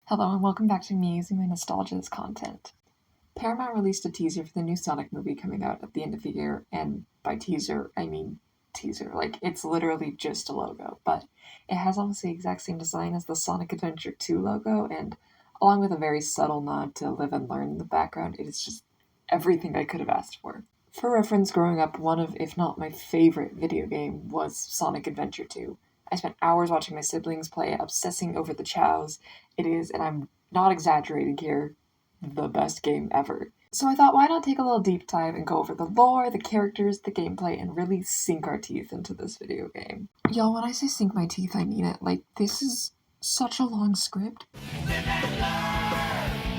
Hello and welcome back to me using my nostalgia as content. Paramount released a teaser for the new Sonic movie coming out at the end of the year, and by teaser, I mean teaser. Like, it's literally just a logo, but it has almost the exact same design as the Sonic Adventure 2 logo, and along with a very subtle nod to Live and Learn in the background, it is just everything I could have asked for. For reference, growing up, one of, if not my favorite video game was Sonic Adventure 2. I spent hours watching my siblings play, obsessing over the chows. It is, and I'm not exaggerating here, the best game ever. So I thought, why not take a little deep dive and go over the lore, the characters, the gameplay, and really sink our teeth into this video game. Y'all, when I say sink my teeth, I mean it. Like, this is such a long script.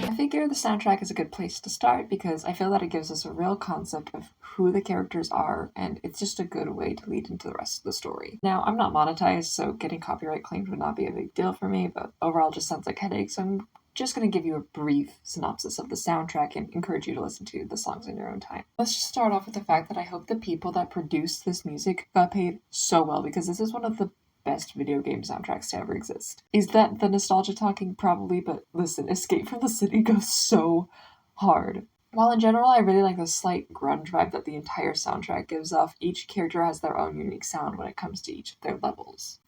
I figure the soundtrack is a good place to start because I feel that it gives us a real concept of who the characters are, and it's just a good way to lead into the rest of the story. Now, I'm not monetized, so getting copyright claimed would not be a big deal for me, but overall just sounds like headaches, so I'm just going to give you a brief synopsis of the soundtrack and encourage you to listen to the songs in your own time. Let's just start off with the fact that I hope the people that produced this music got paid so well, because this is one of the best video game soundtracks to ever exist. Is that the nostalgia talking? Probably, but listen, Escape from the City goes so hard. While in general I really like the slight grunge vibe that the entire soundtrack gives off, each character has their own unique sound when it comes to each of their levels.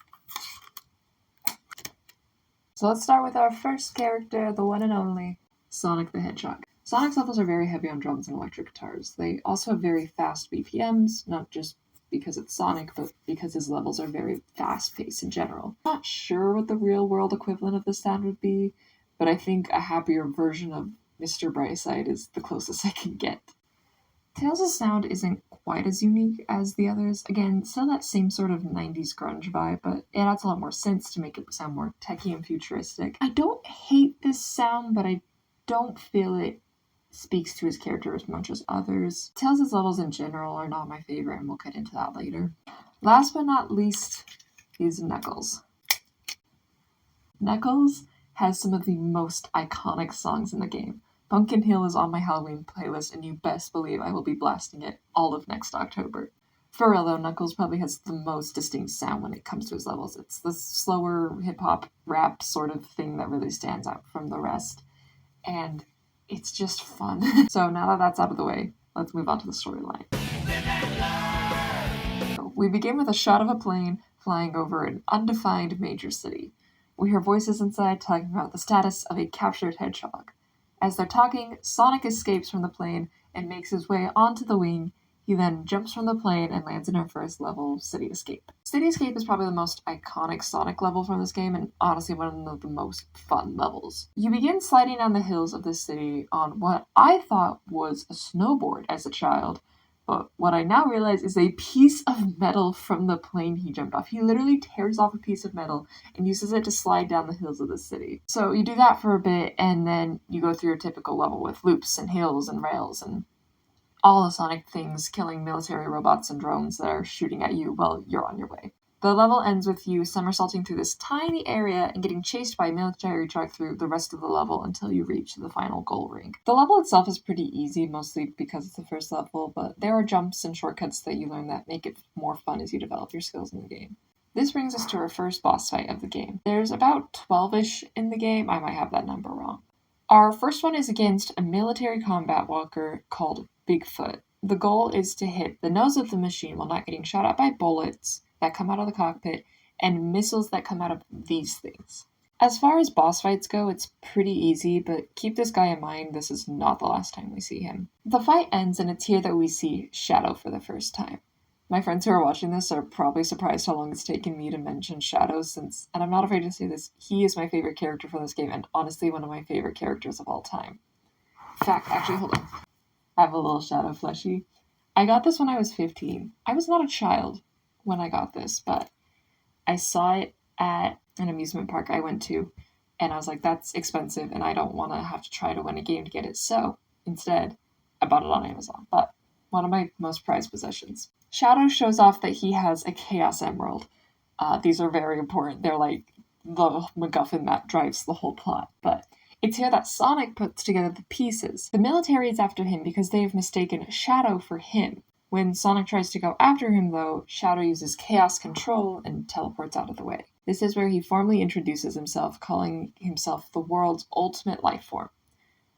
So let's start with our first character, the one and only Sonic the Hedgehog. Sonic's levels are very heavy on drums and electric guitars. They also have very fast BPMs, not just because it's Sonic, but because his levels are very fast-paced in general. I'm not sure what the real-world equivalent of this sound would be, but I think a happier version of Mr. Brightside is the closest I can get. Tails' sound isn't quite as unique as the others. Again, still that same sort of 90s grunge vibe, but it adds a lot more synths to make it sound more techy and futuristic. I don't hate this sound, but I don't feel it speaks to his character as much as others. Tails' levels in general are not my favorite, and we'll get into that later. Last but not least is Knuckles. Knuckles has some of the most iconic songs in the game. Pumpkin Hill is on my Halloween playlist, and you best believe I will be blasting it all of next October. For real though, Knuckles probably has the most distinct sound when it comes to his levels. It's the slower hip-hop rap sort of thing that really stands out from the rest. And it's just fun. So now that that's out of the way, let's move on to the storyline. We begin with a shot of a plane flying over an undefined major city. We hear voices inside talking about the status of a captured hedgehog. As they're talking, Sonic escapes from the plane and makes his way onto the wing. He then jumps from the plane and lands in our first level, City Escape. City Escape is probably the most iconic Sonic level from this game, and honestly one of the most fun levels. You begin sliding down the hills of this city on what I thought was a snowboard as a child, but what I now realize is a piece of metal from the plane he jumped off. He literally tears off a piece of metal and uses it to slide down the hills of the city. So you do that for a bit, and then you go through your typical level with loops and hills and rails and all the Sonic things, killing military robots and drones that are shooting at you while you're on your way. The level ends with you somersaulting through this tiny area and getting chased by a military truck through the rest of the level until you reach the final goal ring. The level itself is pretty easy, mostly because it's the first level, but there are jumps and shortcuts that you learn that make it more fun as you develop your skills in the game. This brings us to our first boss fight of the game. There's about 12-ish in the game, I might have that number wrong. Our first one is against a military combat walker called Bigfoot. The goal is to hit the nose of the machine while not getting shot at by bullets that come out of the cockpit and missiles that come out of these things. As far as boss fights go, it's pretty easy, but keep this guy in mind, this is not the last time we see him. The fight ends, and it's here that we see Shadow for the first time. My friends who are watching this are probably surprised how long it's taken me to mention Shadow since, and I'm not afraid to say this, he is my favorite character from this game and honestly one of my favorite characters of all time. In fact, actually, hold on. I have a little Shadow plushie. I got this when I was 15. I was not a child when I got this, but I saw it at an amusement park I went to, and I was like, that's expensive, and I don't want to have to try to win a game to get it, so instead, I bought it on Amazon, but one of my most prized possessions. Shadow shows off that he has a Chaos Emerald. These are very important. They're like the MacGuffin that drives the whole plot, but it's here that Sonic puts together the pieces. The military is after him because they have mistaken Shadow for him. When Sonic tries to go after him, though, Shadow uses Chaos Control and teleports out of the way. This is where he formally introduces himself, calling himself the world's ultimate life form.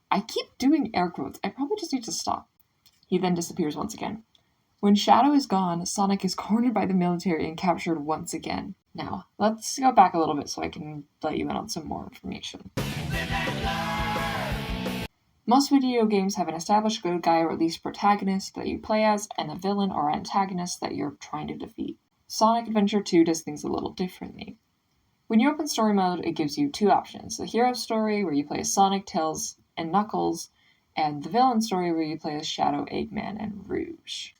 I keep doing air quotes. I probably just need to stop. He then disappears once again. When Shadow is gone, Sonic is cornered by the military and captured once again. Now, let's go back a little bit so I can let you in on some more information. Most video games have an established good guy or at least protagonist that you play as, and a villain or antagonist that you're trying to defeat. Sonic Adventure 2 does things a little differently. When you open story mode, it gives you two options. The hero story, where you play as Sonic, Tails, and Knuckles, and the villain story, where you play as Shadow, Eggman, and Rouge.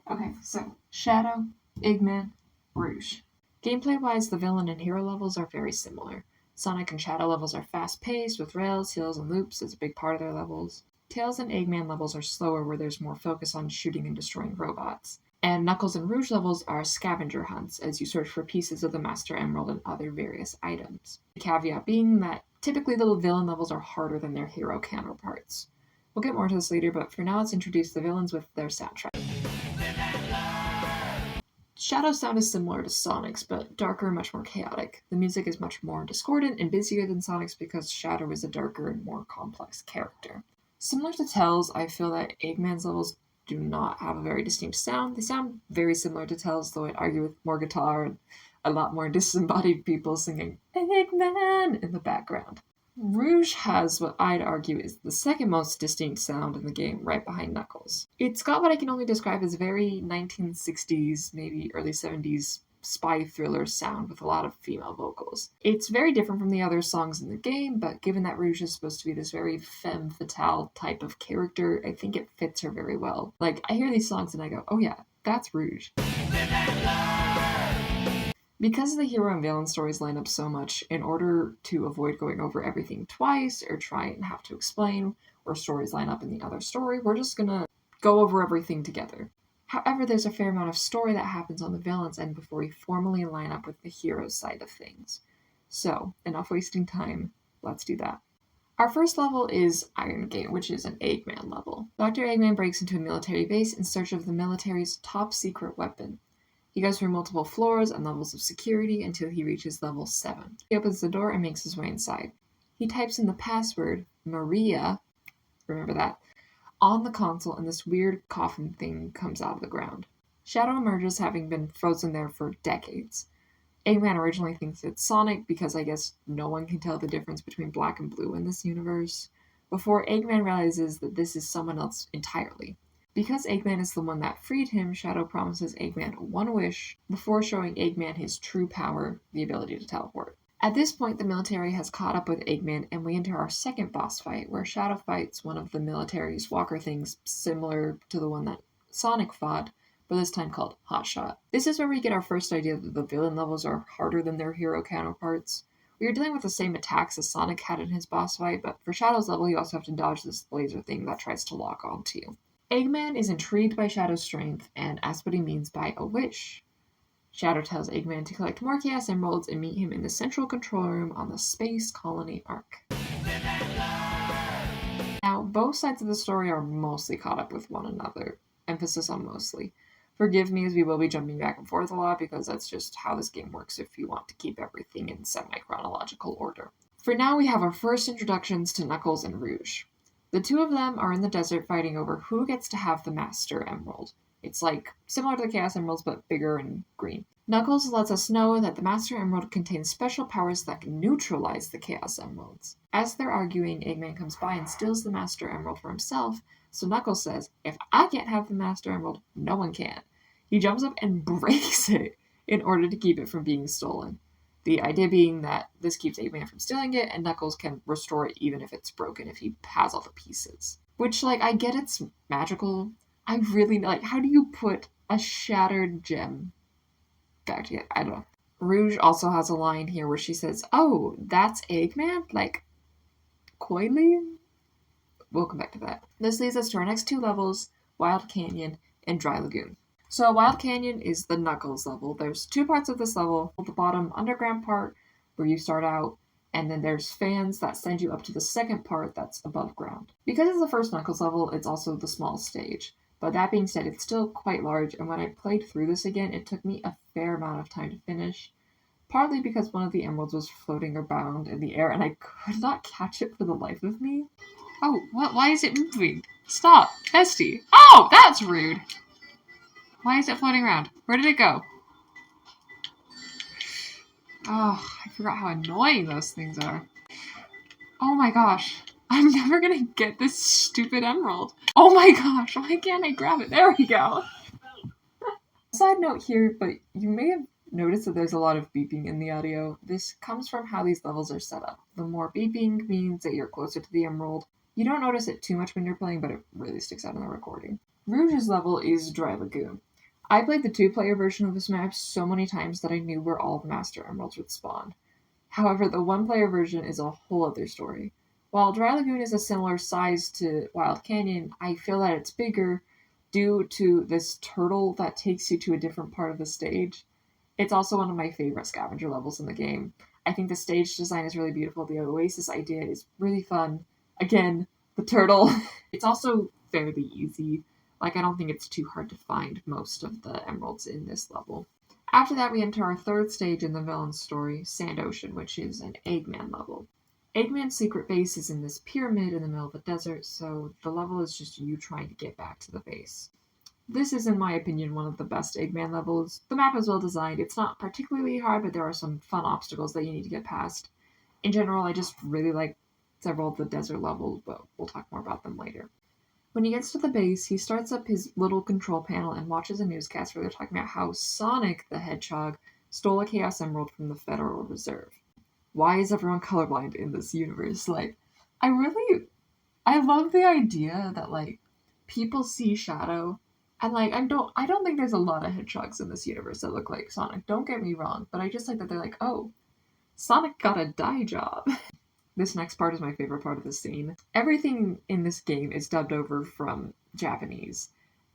Okay, so Shadow, Eggman, Rouge. Gameplay-wise, the villain and hero levels are very similar. Sonic and Shadow levels are fast-paced, with rails, hills, and loops as a big part of their levels. Tails and Eggman levels are slower, where there's more focus on shooting and destroying robots. And Knuckles and Rouge levels are scavenger hunts, as you search for pieces of the Master Emerald and other various items. The caveat being that typically the villain levels are harder than their hero counterparts. We'll get more to this later, but for now let's introduce the villains with their soundtrack. Shadow's sound is similar to Sonic's, but darker and much more chaotic. The music is much more discordant and busier than Sonic's because Shadow is a darker and more complex character. Similar to Tails, I feel that Eggman's levels do not have a very distinct sound. They sound very similar to Tails, though I'd argue with more guitar and a lot more disembodied people singing Eggman in the background. Rouge has what I'd argue is the second most distinct sound in the game, right behind Knuckles. It's got what I can only describe as very 1960s, maybe early 70s spy thriller sound with a lot of female vocals. It's very different from the other songs in the game, but given that Rouge is supposed to be this very femme fatale type of character, I think it fits her very well. Like, I hear these songs and I go, oh yeah, that's Rouge. Because the hero and villain stories line up so much, in order to avoid going over everything twice or try and have to explain where stories line up in the other story, we're just gonna go over everything together. However, there's a fair amount of story that happens on the villain's end before we formally line up with the hero's side of things. So, enough wasting time, let's do that. Our first level is Iron Gate, which is an Eggman level. Dr. Eggman breaks into a military base in search of the military's top secret weapon. He goes through multiple floors and levels of security until he reaches level 7. He opens the door and makes his way inside. He types in the password, Maria, remember that, on the console, and this weird coffin thing comes out of the ground. Shadow emerges, having been frozen there for decades. Eggman originally thinks it's Sonic because I guess no one can tell the difference between black and blue in this universe, before Eggman realizes that this is someone else entirely. Because Eggman is the one that freed him, Shadow promises Eggman one wish before showing Eggman his true power, the ability to teleport. At this point, the military has caught up with Eggman, and we enter our second boss fight, where Shadow fights one of the military's walker things similar to the one that Sonic fought, but this time called Hotshot. This is where we get our first idea that the villain levels are harder than their hero counterparts. We are dealing with the same attacks as Sonic had in his boss fight, but for Shadow's level, you also have to dodge this laser thing that tries to lock onto you. Eggman is intrigued by Shadow's strength and asks what he means by a wish. Shadow tells Eggman to collect more Chaos Emeralds and meet him in the central control room on the Space Colony ARK. Now, both sides of the story are mostly caught up with one another. Emphasis on mostly. Forgive me as we will be jumping back and forth a lot because that's just how this game works if you want to keep everything in semi-chronological order. For now, we have our first introductions to Knuckles and Rouge. The two of them are in the desert fighting over who gets to have the Master Emerald. It's like similar to the Chaos Emeralds, but bigger and green. Knuckles lets us know that the Master Emerald contains special powers that can neutralize the Chaos Emeralds. As they're arguing, Eggman comes by and steals the Master Emerald for himself, so Knuckles says, if I can't have the Master Emerald, no one can. He jumps up and breaks it in order to keep it from being stolen. The idea being that this keeps Eggman from stealing it, and Knuckles can restore it even if it's broken, if he has all the pieces. Which, I get it's magical. I really, how do you put a shattered gem back together? I don't know. Rouge also has a line here where she says, oh, that's Eggman? Coyly? We'll come back to that. This leads us to our next two levels, Wild Canyon and Dry Lagoon. So Wild Canyon is the Knuckles level. There's two parts of this level. The bottom underground part where you start out, and then there's fans that send you up to the second part that's above ground. Because it's the first Knuckles level, it's also the small stage. But that being said, it's still quite large, and when I played through this again, it took me a fair amount of time to finish, partly because one of the emeralds was floating around in the air and I could not catch it for the life of me. Oh, what? Why is it moving? Stop, bestie. Oh, that's rude. Why is it floating around? Where did it go? Oh, I forgot how annoying those things are. Oh my gosh. I'm never gonna get this stupid emerald. Oh my gosh, why can't I grab it? There we go. Side note here, but you may have noticed that there's a lot of beeping in the audio. This comes from how these levels are set up. The more beeping means that you're closer to the emerald. You don't notice it too much when you're playing, but it really sticks out in the recording. Rouge's level is Dry Lagoon. I played the 2-player version of this map so many times that I knew where all the Master Emeralds would spawn. However, the 1-player version is a whole other story. While Dry Lagoon is a similar size to Wild Canyon, I feel that it's bigger due to this turtle that takes you to a different part of the stage. It's also one of my favorite scavenger levels in the game. I think the stage design is really beautiful. The Oasis idea is really fun. Again, the turtle. It's also fairly easy. Like, I don't think it's too hard to find most of the emeralds in this level. After that, we enter our 3rd stage in the villain's story, Sand Ocean, which is an Eggman level. Eggman's secret base is in this pyramid in the middle of the desert, so the level is just you trying to get back to the base. This is, in my opinion, one of the best Eggman levels. The map is well designed. It's not particularly hard, but there are some fun obstacles that you need to get past. In general, I just really like several of the desert levels, but we'll talk more about them later. When he gets to the base, he starts up his little control panel and watches a newscast where they're talking about how Sonic the Hedgehog stole a Chaos Emerald from the Federal Reserve. Why is everyone colorblind in this universe? Like, I love the idea that, like, people see Shadow, and, like, I don't think there's a lot of hedgehogs in this universe that look like Sonic, don't get me wrong, but I just like that they're like, oh, Sonic got a dye job. This next part is my favorite part of the scene. Everything in this game is dubbed over from Japanese,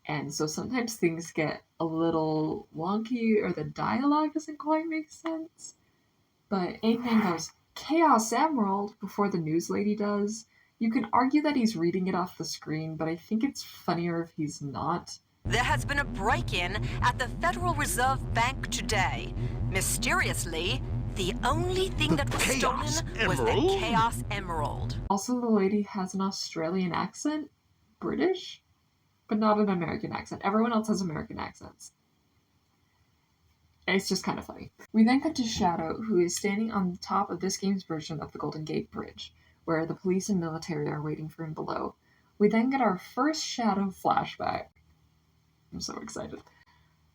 and so sometimes things get a little wonky or the dialogue doesn't quite make sense. But Eggman goes, Chaos Emerald, before the news lady does. You can argue that he's reading it off the screen, but I think it's funnier if he's not. There has been a break-in at the Federal Reserve Bank today. Mysteriously, the only thing that was stolen was the Chaos Emerald. Also, the lady has an Australian accent. British? But not an American accent. Everyone else has American accents. It's just kind of funny. We then cut to Shadow, who is standing on the top of this game's version of the Golden Gate Bridge, where the police and military are waiting for him below. We then get our first Shadow flashback. I'm so excited.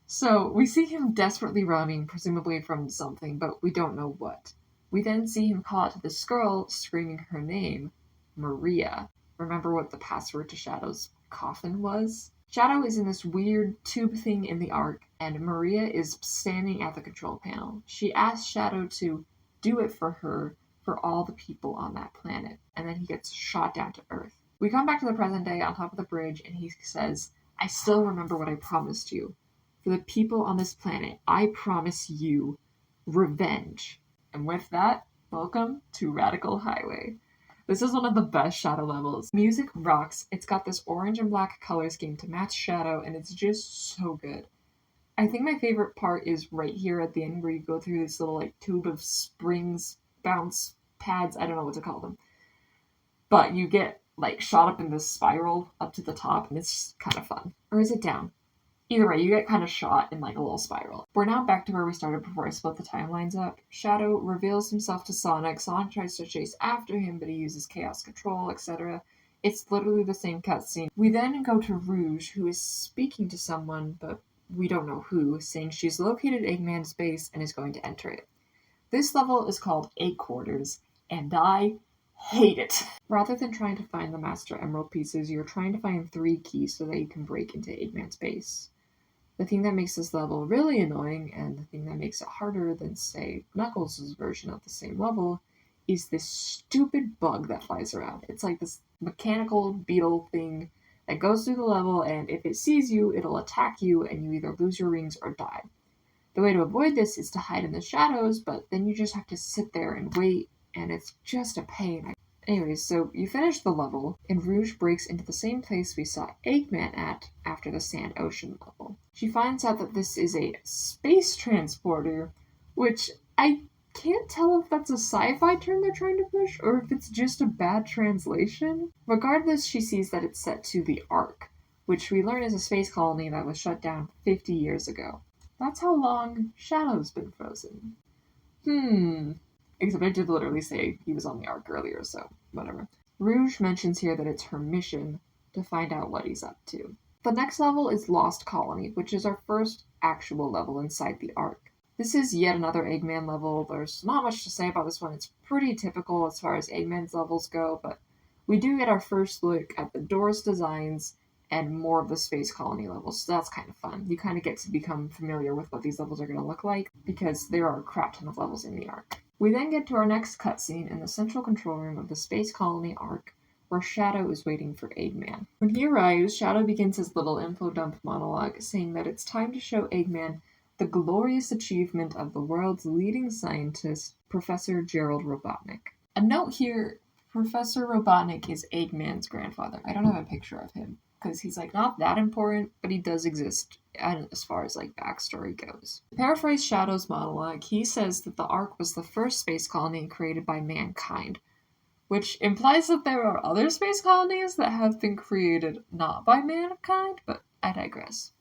So, we see him desperately running, presumably from something, but we don't know what. We then see him call out to this girl, screaming her name, Maria. Remember what the password to Shadow's coffin was? Shadow is in this weird tube thing in the ARK, and Maria is standing at the control panel. She asks Shadow to do it for her, for all the people on that planet, and then he gets shot down to Earth. We come back to the present day on top of the bridge, and he says, I still remember what I promised you. For the people on this planet, I promise you revenge. And with that, welcome to Radical Highway. This is one of the best Shadow levels. Music rocks. It's got this orange and black color scheme to match Shadow, and it's just so good. I think my favorite part is right here at the end where you go through this little like tube of springs, bounce pads, I don't know what to call them. But you get like shot up in this spiral up to the top, and it's kind of fun. Or is it down? Either way, you get kind of shot in like a little spiral. We're now back to where we started before I split the timelines up. Shadow reveals himself to Sonic. Sonic tries to chase after him, but he uses chaos control, etc. It's literally the same cutscene. We then go to Rouge, who is speaking to someone, but we don't know who, saying she's located Eggman's base and is going to enter it. This level is called 8 Quarters, and I hate it. Rather than trying to find the Master Emerald pieces, you're trying to find 3 keys so that you can break into Eggman's base. The thing that makes this level really annoying, and the thing that makes it harder than, say, Knuckles' version of the same level, is this stupid bug that flies around. It's like this mechanical beetle thing that goes through the level, and if it sees you, it'll attack you, and you either lose your rings or die. The way to avoid this is to hide in the shadows, but then you just have to sit there and wait, and it's just a pain. Anyways, so you finish the level, and Rouge breaks into the same place we saw Eggman at after the Sand Ocean level. She finds out that this is a space transporter, which I can't tell if that's a sci-fi term they're trying to push, or if it's just a bad translation. Regardless, she sees that it's set to the ARK, which we learn is a space colony that was shut down 50 years ago. That's how long Shadow's been frozen. Except I did literally say he was on the ARK earlier, so whatever. Rouge mentions here that it's her mission to find out what he's up to. The next level is Lost Colony, which is our first actual level inside the ARK. This is yet another Eggman level. There's not much to say about this one. It's pretty typical as far as Eggman's levels go, but we do get our first look at the door's designs and more of the space colony levels, so that's kind of fun. You kind of get to become familiar with what these levels are going to look like, because there are a crap ton of levels in the ARK. We then get to our next cutscene in the central control room of the space colony ARK, where Shadow is waiting for Eggman. When he arrives, Shadow begins his little info dump monologue, saying that it's time to show Eggman the glorious achievement of the world's leading scientist, Professor Gerald Robotnik. A note here, Professor Robotnik is Eggman's grandfather. I don't have a picture of him, because he's not that important, but he does exist as far as backstory goes. To paraphrase Shadow's monologue, he says that the ARK was the first space colony created by mankind, which implies that there are other space colonies that have been created not by mankind, but I digress.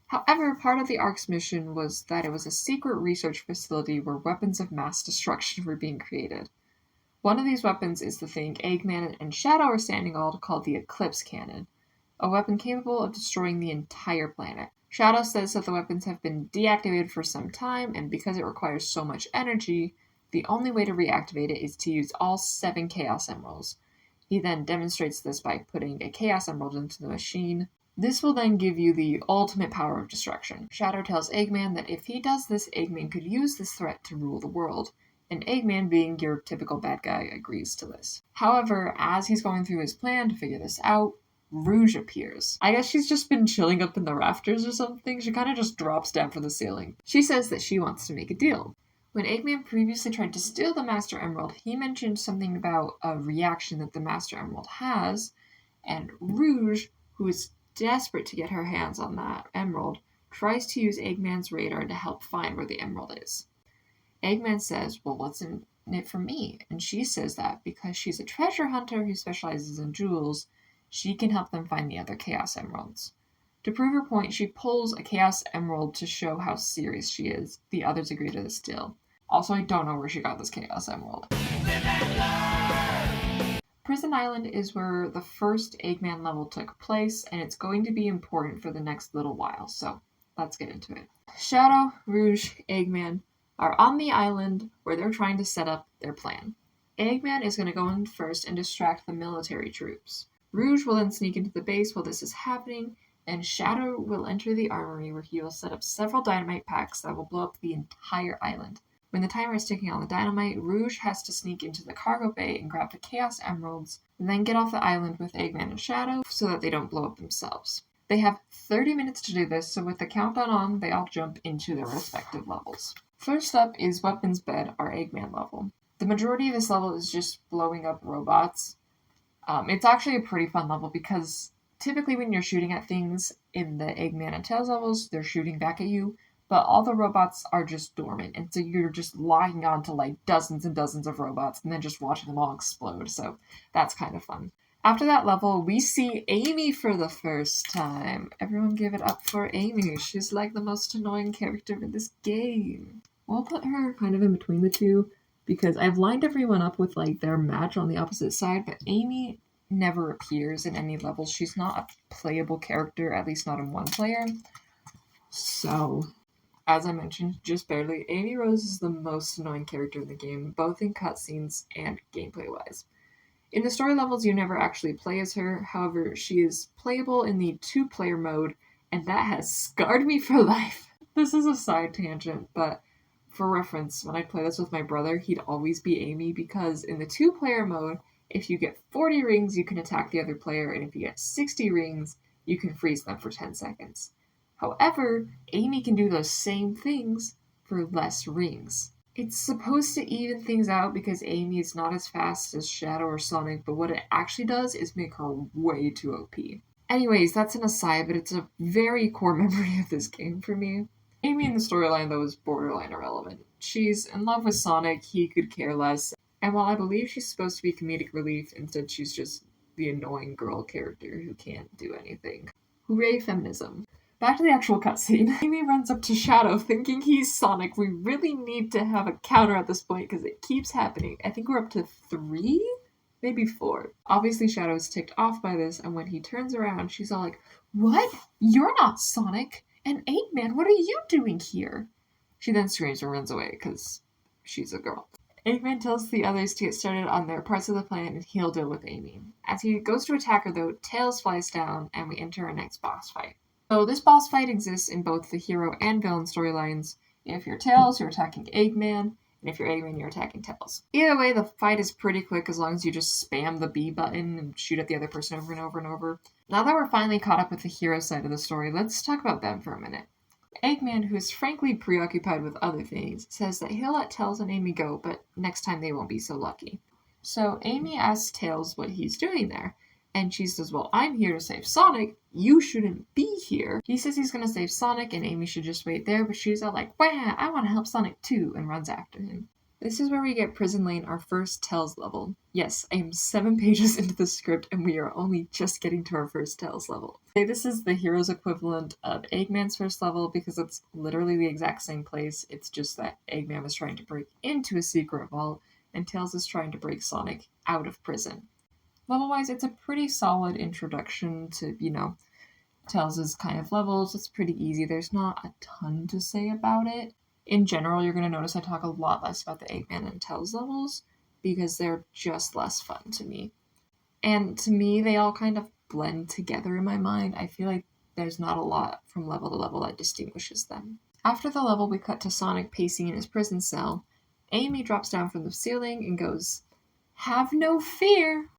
However, part of the ARK's mission was that it was a secret research facility where weapons of mass destruction were being created. One of these weapons is the thing Eggman and Shadow are standing on, called the Eclipse Cannon, a weapon capable of destroying the entire planet. Shadow says that the weapons have been deactivated for some time, and because it requires so much energy, the only way to reactivate it is to use all 7 Chaos Emeralds. He then demonstrates this by putting a Chaos Emerald into the machine. This will then give you the ultimate power of destruction. Shadow tells Eggman that if he does this, Eggman could use this threat to rule the world, and Eggman, being your typical bad guy, agrees to this. However, as he's going through his plan to figure this out, Rouge appears. I guess she's just been chilling up in the rafters or something. She kind of just drops down from the ceiling. She says that she wants to make a deal. When Eggman previously tried to steal the Master Emerald, he mentioned something about a reaction that the Master Emerald has, and Rouge, who is desperate to get her hands on that emerald, tries to use Eggman's radar to help find where the emerald is. Eggman says, well, what's in it for me? And she says that because she's a treasure hunter who specializes in jewels, she can help them find the other Chaos Emeralds. To prove her point, she pulls a Chaos Emerald to show how serious she is. The others agree to this deal. Also, I don't know where she got this Chaos Emerald. Prison Island is where the first Eggman level took place, and it's going to be important for the next little while, so let's get into it. Shadow, Rouge, Eggman are on the island where they're trying to set up their plan. Eggman is going to go in first and distract the military troops. Rouge will then sneak into the base while this is happening, and Shadow will enter the armory where he will set up several dynamite packs that will blow up the entire island. When the timer is ticking on the dynamite, Rouge has to sneak into the cargo bay and grab the Chaos Emeralds, and then get off the island with Eggman and Shadow so that they don't blow up themselves. They have 30 minutes to do this, so with the countdown on, they all jump into their respective levels. First up is Weapons Bed, our Eggman level. The majority of this level is just blowing up robots. It's actually a pretty fun level because typically when you're shooting at things in the Eggman and Tails levels, they're shooting back at you, but all the robots are just dormant, and so you're just locking on to dozens and dozens of robots and then just watching them all explode, so that's kind of fun. After that level, we see Amy for the first time. Everyone give it up for Amy. She's the most annoying character in this game. We'll put her kind of in between the two, because I've lined everyone up with their match on the opposite side, but Amy never appears in any levels. She's not a playable character, at least not in one player. So, as I mentioned, just barely, Amy Rose is the most annoying character in the game, both in cutscenes and gameplay-wise. In the story levels, you never actually play as her, however, she is playable in the 2-player mode, and that has scarred me for life. This is a side tangent, but for reference, when I'd play this with my brother, he'd always be Amy, because in the 2-player mode, if you get 40 rings, you can attack the other player, and if you get 60 rings, you can freeze them for 10 seconds. However, Amy can do those same things for less rings. It's supposed to even things out because Amy is not as fast as Shadow or Sonic, but what it actually does is make her way too OP. Anyways, that's an aside, but it's a very core memory of this game for me. Amy in the storyline, though, is borderline irrelevant. She's in love with Sonic, he could care less, and while I believe she's supposed to be comedic relief, instead she's just the annoying girl character who can't do anything. Hooray, feminism. Back to the actual cutscene. Amy runs up to Shadow thinking he's Sonic. We really need to have a counter at this point because it keeps happening. I think we're up to 3? Maybe 4. Obviously Shadow is ticked off by this, and when he turns around, she's all like, "What? You're not Sonic! And Eggman, what are you doing here?" She then screams and runs away because she's a girl. Eggman tells the others to get started on their parts of the plan and he'll deal with Amy. As he goes to attack her though, Tails flies down and we enter our next boss fight. So this boss fight exists in both the hero and villain storylines. If you're Tails, you're attacking Eggman, and if you're Eggman, you're attacking Tails. Either way, the fight is pretty quick as long as you just spam the B button and shoot at the other person over and over and over. Now that we're finally caught up with the hero side of the story, let's talk about them for a minute. Eggman, who is frankly preoccupied with other things, says that he'll let Tails and Amy go, but next time they won't be so lucky. So Amy asks Tails what he's doing there, and she says, "Well, I'm here to save Sonic. You shouldn't be here." He says he's going to save Sonic and Amy should just wait there, but she's all like, "Wah, I want to help Sonic too," and runs after him. This is where we get Prison Lane, our first Tails level. Yes, I am 7 pages into the script and we are only just getting to our first Tails level. This is the hero's equivalent of Eggman's first level because it's literally the exact same place. It's just that Eggman was trying to break into a secret vault and Tails is trying to break Sonic out of prison. Level-wise, it's a pretty solid introduction to, Tails' kind of levels. It's pretty easy. There's not a ton to say about it. In general, you're going to notice I talk a lot less about the Eggman and Tails levels because they're just less fun to me. And to me, they all kind of blend together in my mind. I feel like there's not a lot from level to level that distinguishes them. After the level, we cut to Sonic pacing in his prison cell. Amy drops down from the ceiling and goes, "Have no fear."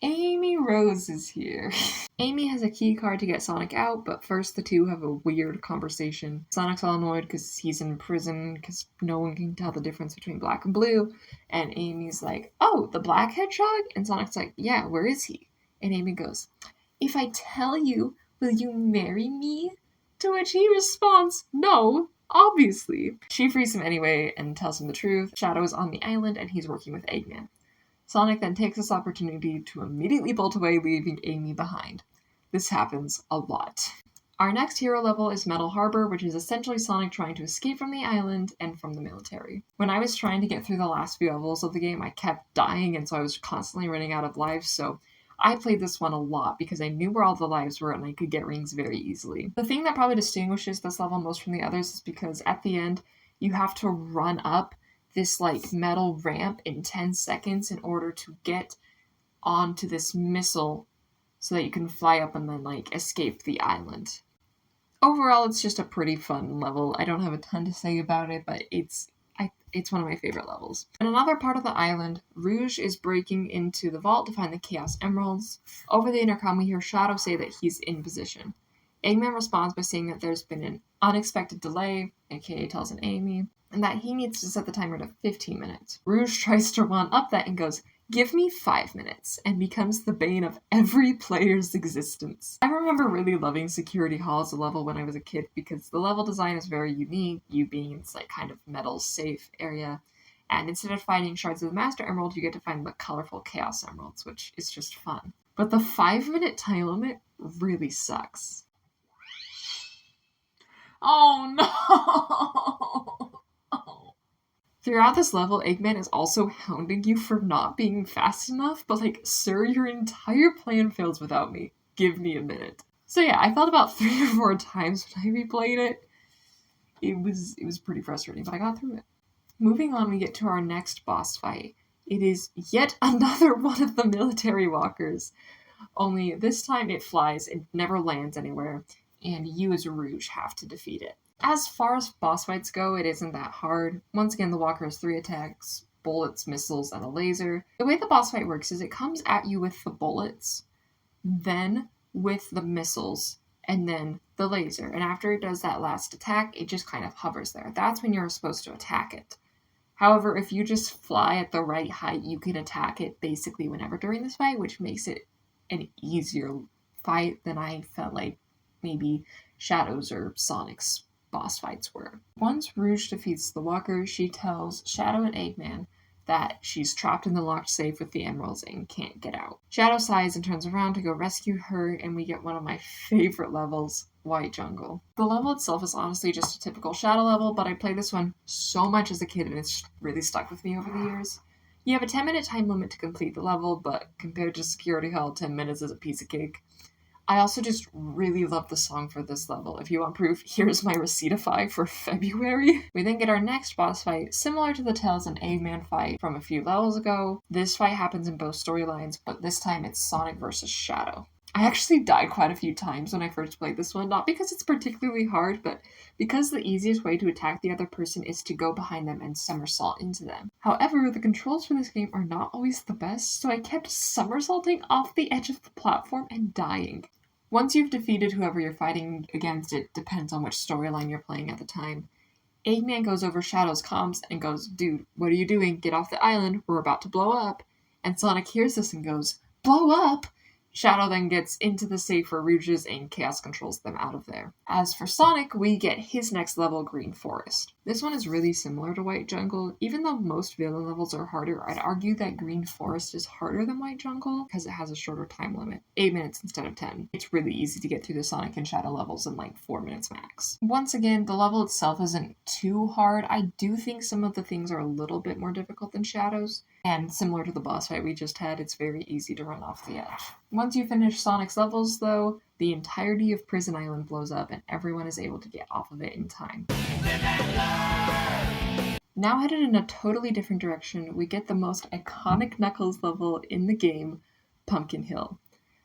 Amy Rose is here. Amy has a key card to get Sonic out, but first the two have a weird conversation. Sonic's all annoyed because he's in prison because no one can tell the difference between black and blue. And Amy's like, "Oh, the black hedgehog?" And Sonic's like, "Yeah, where is he?" And Amy goes, "If I tell you, will you marry me?" To which he responds, "No, obviously." She frees him anyway and tells him the truth. Shadow is on the island and he's working with Eggman. Sonic then takes this opportunity to immediately bolt away, leaving Amy behind. This happens a lot. Our next hero level is Metal Harbor, which is essentially Sonic trying to escape from the island and from the military. When I was trying to get through the last few levels of the game, I kept dying, and so I was constantly running out of lives, so I played this one a lot because I knew where all the lives were and I could get rings very easily. The thing that probably distinguishes this level most from the others is because at the end, you have to run up this metal ramp in 10 seconds in order to get onto this missile so that you can fly up and then escape the island. Overall, it's just a pretty fun level. I don't have a ton to say about it, but it's one of my favorite levels. In another part of the island, Rouge is breaking into the vault to find the Chaos Emeralds. Over the intercom, we hear Shadow say that he's in position. Eggman responds by saying that there's been an unexpected delay, aka tells an Amy, and that he needs to set the timer to 15 minutes. Rouge tries to run up that and goes, "Give me 5 minutes," and becomes the bane of every player's existence. I remember really loving Security Hall as a level when I was a kid because the level design is very unique, you being in this kind of metal safe area, and instead of finding shards of the Master Emerald, you get to find the colorful Chaos Emeralds, which is just fun. But the 5-minute time limit really sucks. Oh no! Throughout this level, Eggman is also hounding you for not being fast enough, but sir, your entire plan fails without me. Give me a minute. So yeah, I felt about 3 or 4 times when I replayed it. It was pretty frustrating, but I got through it. Moving on, we get to our next boss fight. It is yet another one of the military walkers. Only this time it flies, it never lands anywhere, and you as Rouge have to defeat it. As far as boss fights go, it isn't that hard. Once again, the walker has 3 attacks, bullets, missiles, and a laser. The way the boss fight works is it comes at you with the bullets, then with the missiles, and then the laser. And after it does that last attack, it just kind of hovers there. That's when you're supposed to attack it. However, if you just fly at the right height, you can attack it basically whenever during this fight, which makes it an easier fight than I felt like maybe Shadow's or Sonic's boss fights were. Once Rouge defeats the Walker, she tells Shadow and Eggman that she's trapped in the locked safe with the emeralds and can't get out. Shadow sighs and turns around to go rescue her, and we get one of my favorite levels, White Jungle. The level itself is honestly just a typical Shadow level, but I played this one so much as a kid and it's really stuck with me over the years. You have a 10-minute time limit to complete the level, but compared to Security Hall, 10 minutes is a piece of cake. I also just really love the song for this level. If you want proof, here's my Receiptify for February. We then get our next boss fight, similar to the Tails and Eggman fight from a few levels ago. This fight happens in both storylines, but this time it's Sonic versus Shadow. I actually died quite a few times when I first played this one, not because it's particularly hard, but because the easiest way to attack the other person is to go behind them and somersault into them. However, the controls for this game are not always the best, so I kept somersaulting off the edge of the platform and dying. Once you've defeated whoever you're fighting against, it depends on which storyline you're playing at the time. Eggman goes over Shadow's comms and goes, "Dude, what are you doing? Get off the island, we're about to blow up." And Sonic hears this and goes, "Blow up?" Shadow then gets into the safe for Rouges and Chaos controls them out of there. As for Sonic, we get his next level, Green Forest. This one is really similar to White Jungle. Even though most villain levels are harder, I'd argue that Green Forest is harder than White Jungle because it has a shorter time limit, 8 minutes instead of 10. It's really easy to get through the Sonic and Shadow levels in like 4 minutes max. Once again, the level itself isn't too hard. I do think some of the things are a little bit more difficult than Shadow's, and similar to the boss fight we just had, it's very easy to run off the edge. Once you finish Sonic's levels, though, the entirety of Prison Island blows up and everyone is able to get off of it in time. Now headed in a totally different direction, we get the most iconic Knuckles level in the game, Pumpkin Hill.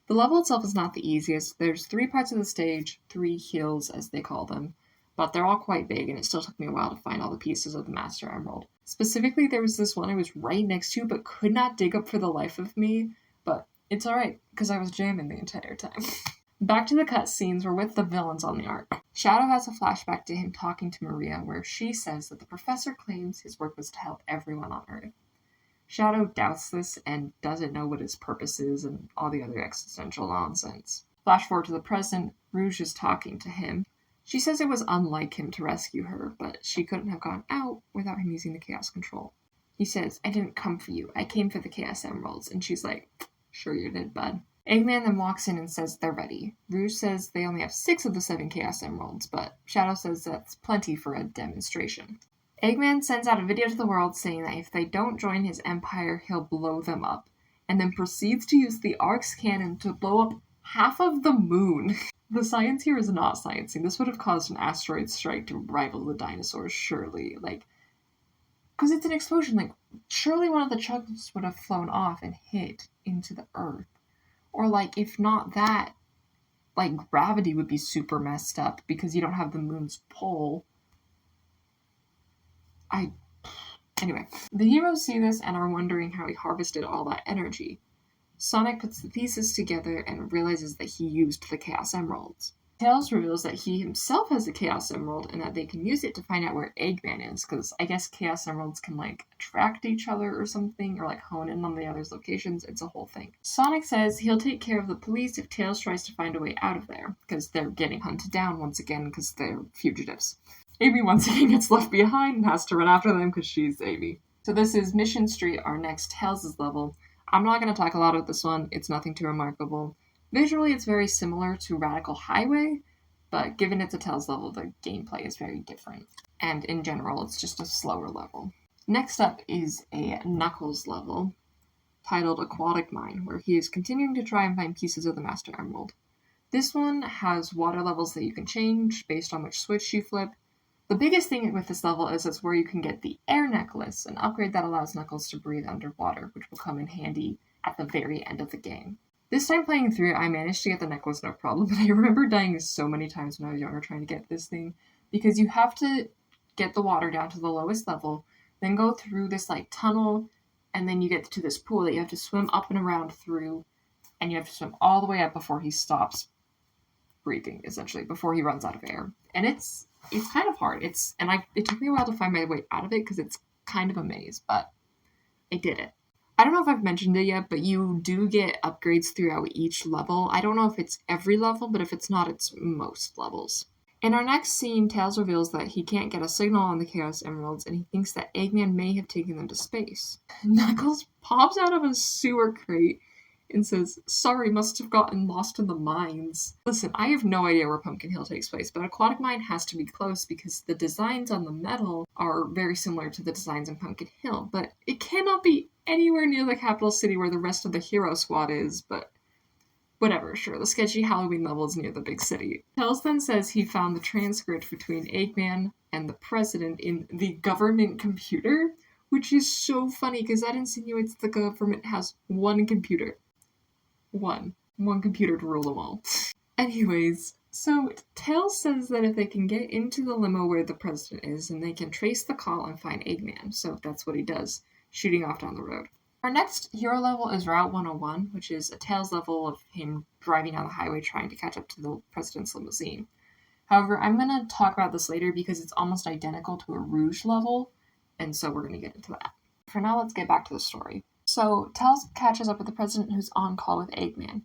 The level itself is not the easiest. There's 3 parts of the stage, 3 hills as they call them, but they're all quite big and it still took me a while to find all the pieces of the Master Emerald. Specifically, there was this one I was right next to but could not dig up for the life of me, but it's alright, because I was jamming the entire time. Back to the cutscenes, we're with the villains on the ARK. Shadow has a flashback to him talking to Maria, where she says that the professor claims his work was to help everyone on Earth. Shadow doubts this and doesn't know what his purpose is and all the other existential nonsense. Flash forward to the present, Rouge is talking to him. She says it was unlike him to rescue her, but she couldn't have gone out without him using the Chaos Control. He says, "I didn't come for you, I came for the Chaos Emeralds," and she's like, "Sure you did, bud." Eggman then walks in and says they're ready. Rouge says they only have 6 of the 7 Chaos Emeralds, but Shadow says that's plenty for a demonstration. Eggman sends out a video to the world saying that if they don't join his empire, he'll blow them up, and then proceeds to use the ARK's cannon to blow up half of the moon. The science here is not sciencing. This would have caused an asteroid strike to rival the dinosaurs, surely. Because it's an explosion, surely one of the chunks would have flown off and hit into the Earth. Or, if not that, gravity would be super messed up because you don't have the moon's pull. Anyway, the heroes see this and are wondering how he harvested all that energy. Sonic puts the pieces together and realizes that he used the Chaos Emeralds. Tails reveals that he himself has a Chaos Emerald and that they can use it to find out where Eggman is, because I guess Chaos Emeralds can attract each other or something, or hone in on the other's locations. It's a whole thing. Sonic says he'll take care of the police if Tails tries to find a way out of there, because they're getting hunted down once again because they're fugitives. Amy once again gets left behind and has to run after them because she's Amy. So this is Mission Street, our next Tails' level. I'm not going to talk a lot about this one. It's nothing too remarkable. Visually, it's very similar to Radical Highway, but given it's a Tails level, the gameplay is very different. And in general, it's just a slower level. Next up is a Knuckles level, titled Aquatic Mine, where he is continuing to try and find pieces of the Master Emerald. This one has water levels that you can change based on which switch you flip. The biggest thing with this level is it's where you can get the Air Necklace, an upgrade that allows Knuckles to breathe underwater, which will come in handy at the very end of the game. This time playing through, I managed to get the necklace no problem, but I remember dying so many times when I was younger trying to get this thing, because you have to get the water down to the lowest level, then go through this tunnel, and then you get to this pool that you have to swim up and around through, and you have to swim all the way up before he stops breathing, essentially, before he runs out of air. And it's kind of hard. It took me a while to find my way out of it because it's kind of a maze, but I did it. I don't know if I've mentioned it yet, but you do get upgrades throughout each level. I don't know if it's every level, but if it's not, it's most levels. In our next scene, Tails reveals that he can't get a signal on the Chaos Emeralds, and he thinks that Eggman may have taken them to space. Knuckles pops out of a sewer crate and says, "Sorry, must have gotten lost in the mines." Listen, I have no idea where Pumpkin Hill takes place, but Aquatic Mine has to be close because the designs on the metal are very similar to the designs in Pumpkin Hill, but it cannot be anywhere near the capital city where the rest of the hero squad is, but whatever, sure, the sketchy Halloween level is near the big city. Tails then says he found the transcript between Eggman and the president in the government computer, which is so funny because that insinuates the government has one computer. One computer to rule them all. Anyways, so Tails says that if they can get into the limo where the president is, and they can trace the call and find Eggman, so that's what he does, shooting off down the road. Our next hero level is Route 101, which is a Tails level of him driving down the highway trying to catch up to the president's limousine. However, I'm going to talk about this later because it's almost identical to a Rouge level, and so we're going to get into that. For now, let's get back to the story. So, Tails catches up with the president who's on call with Eggman.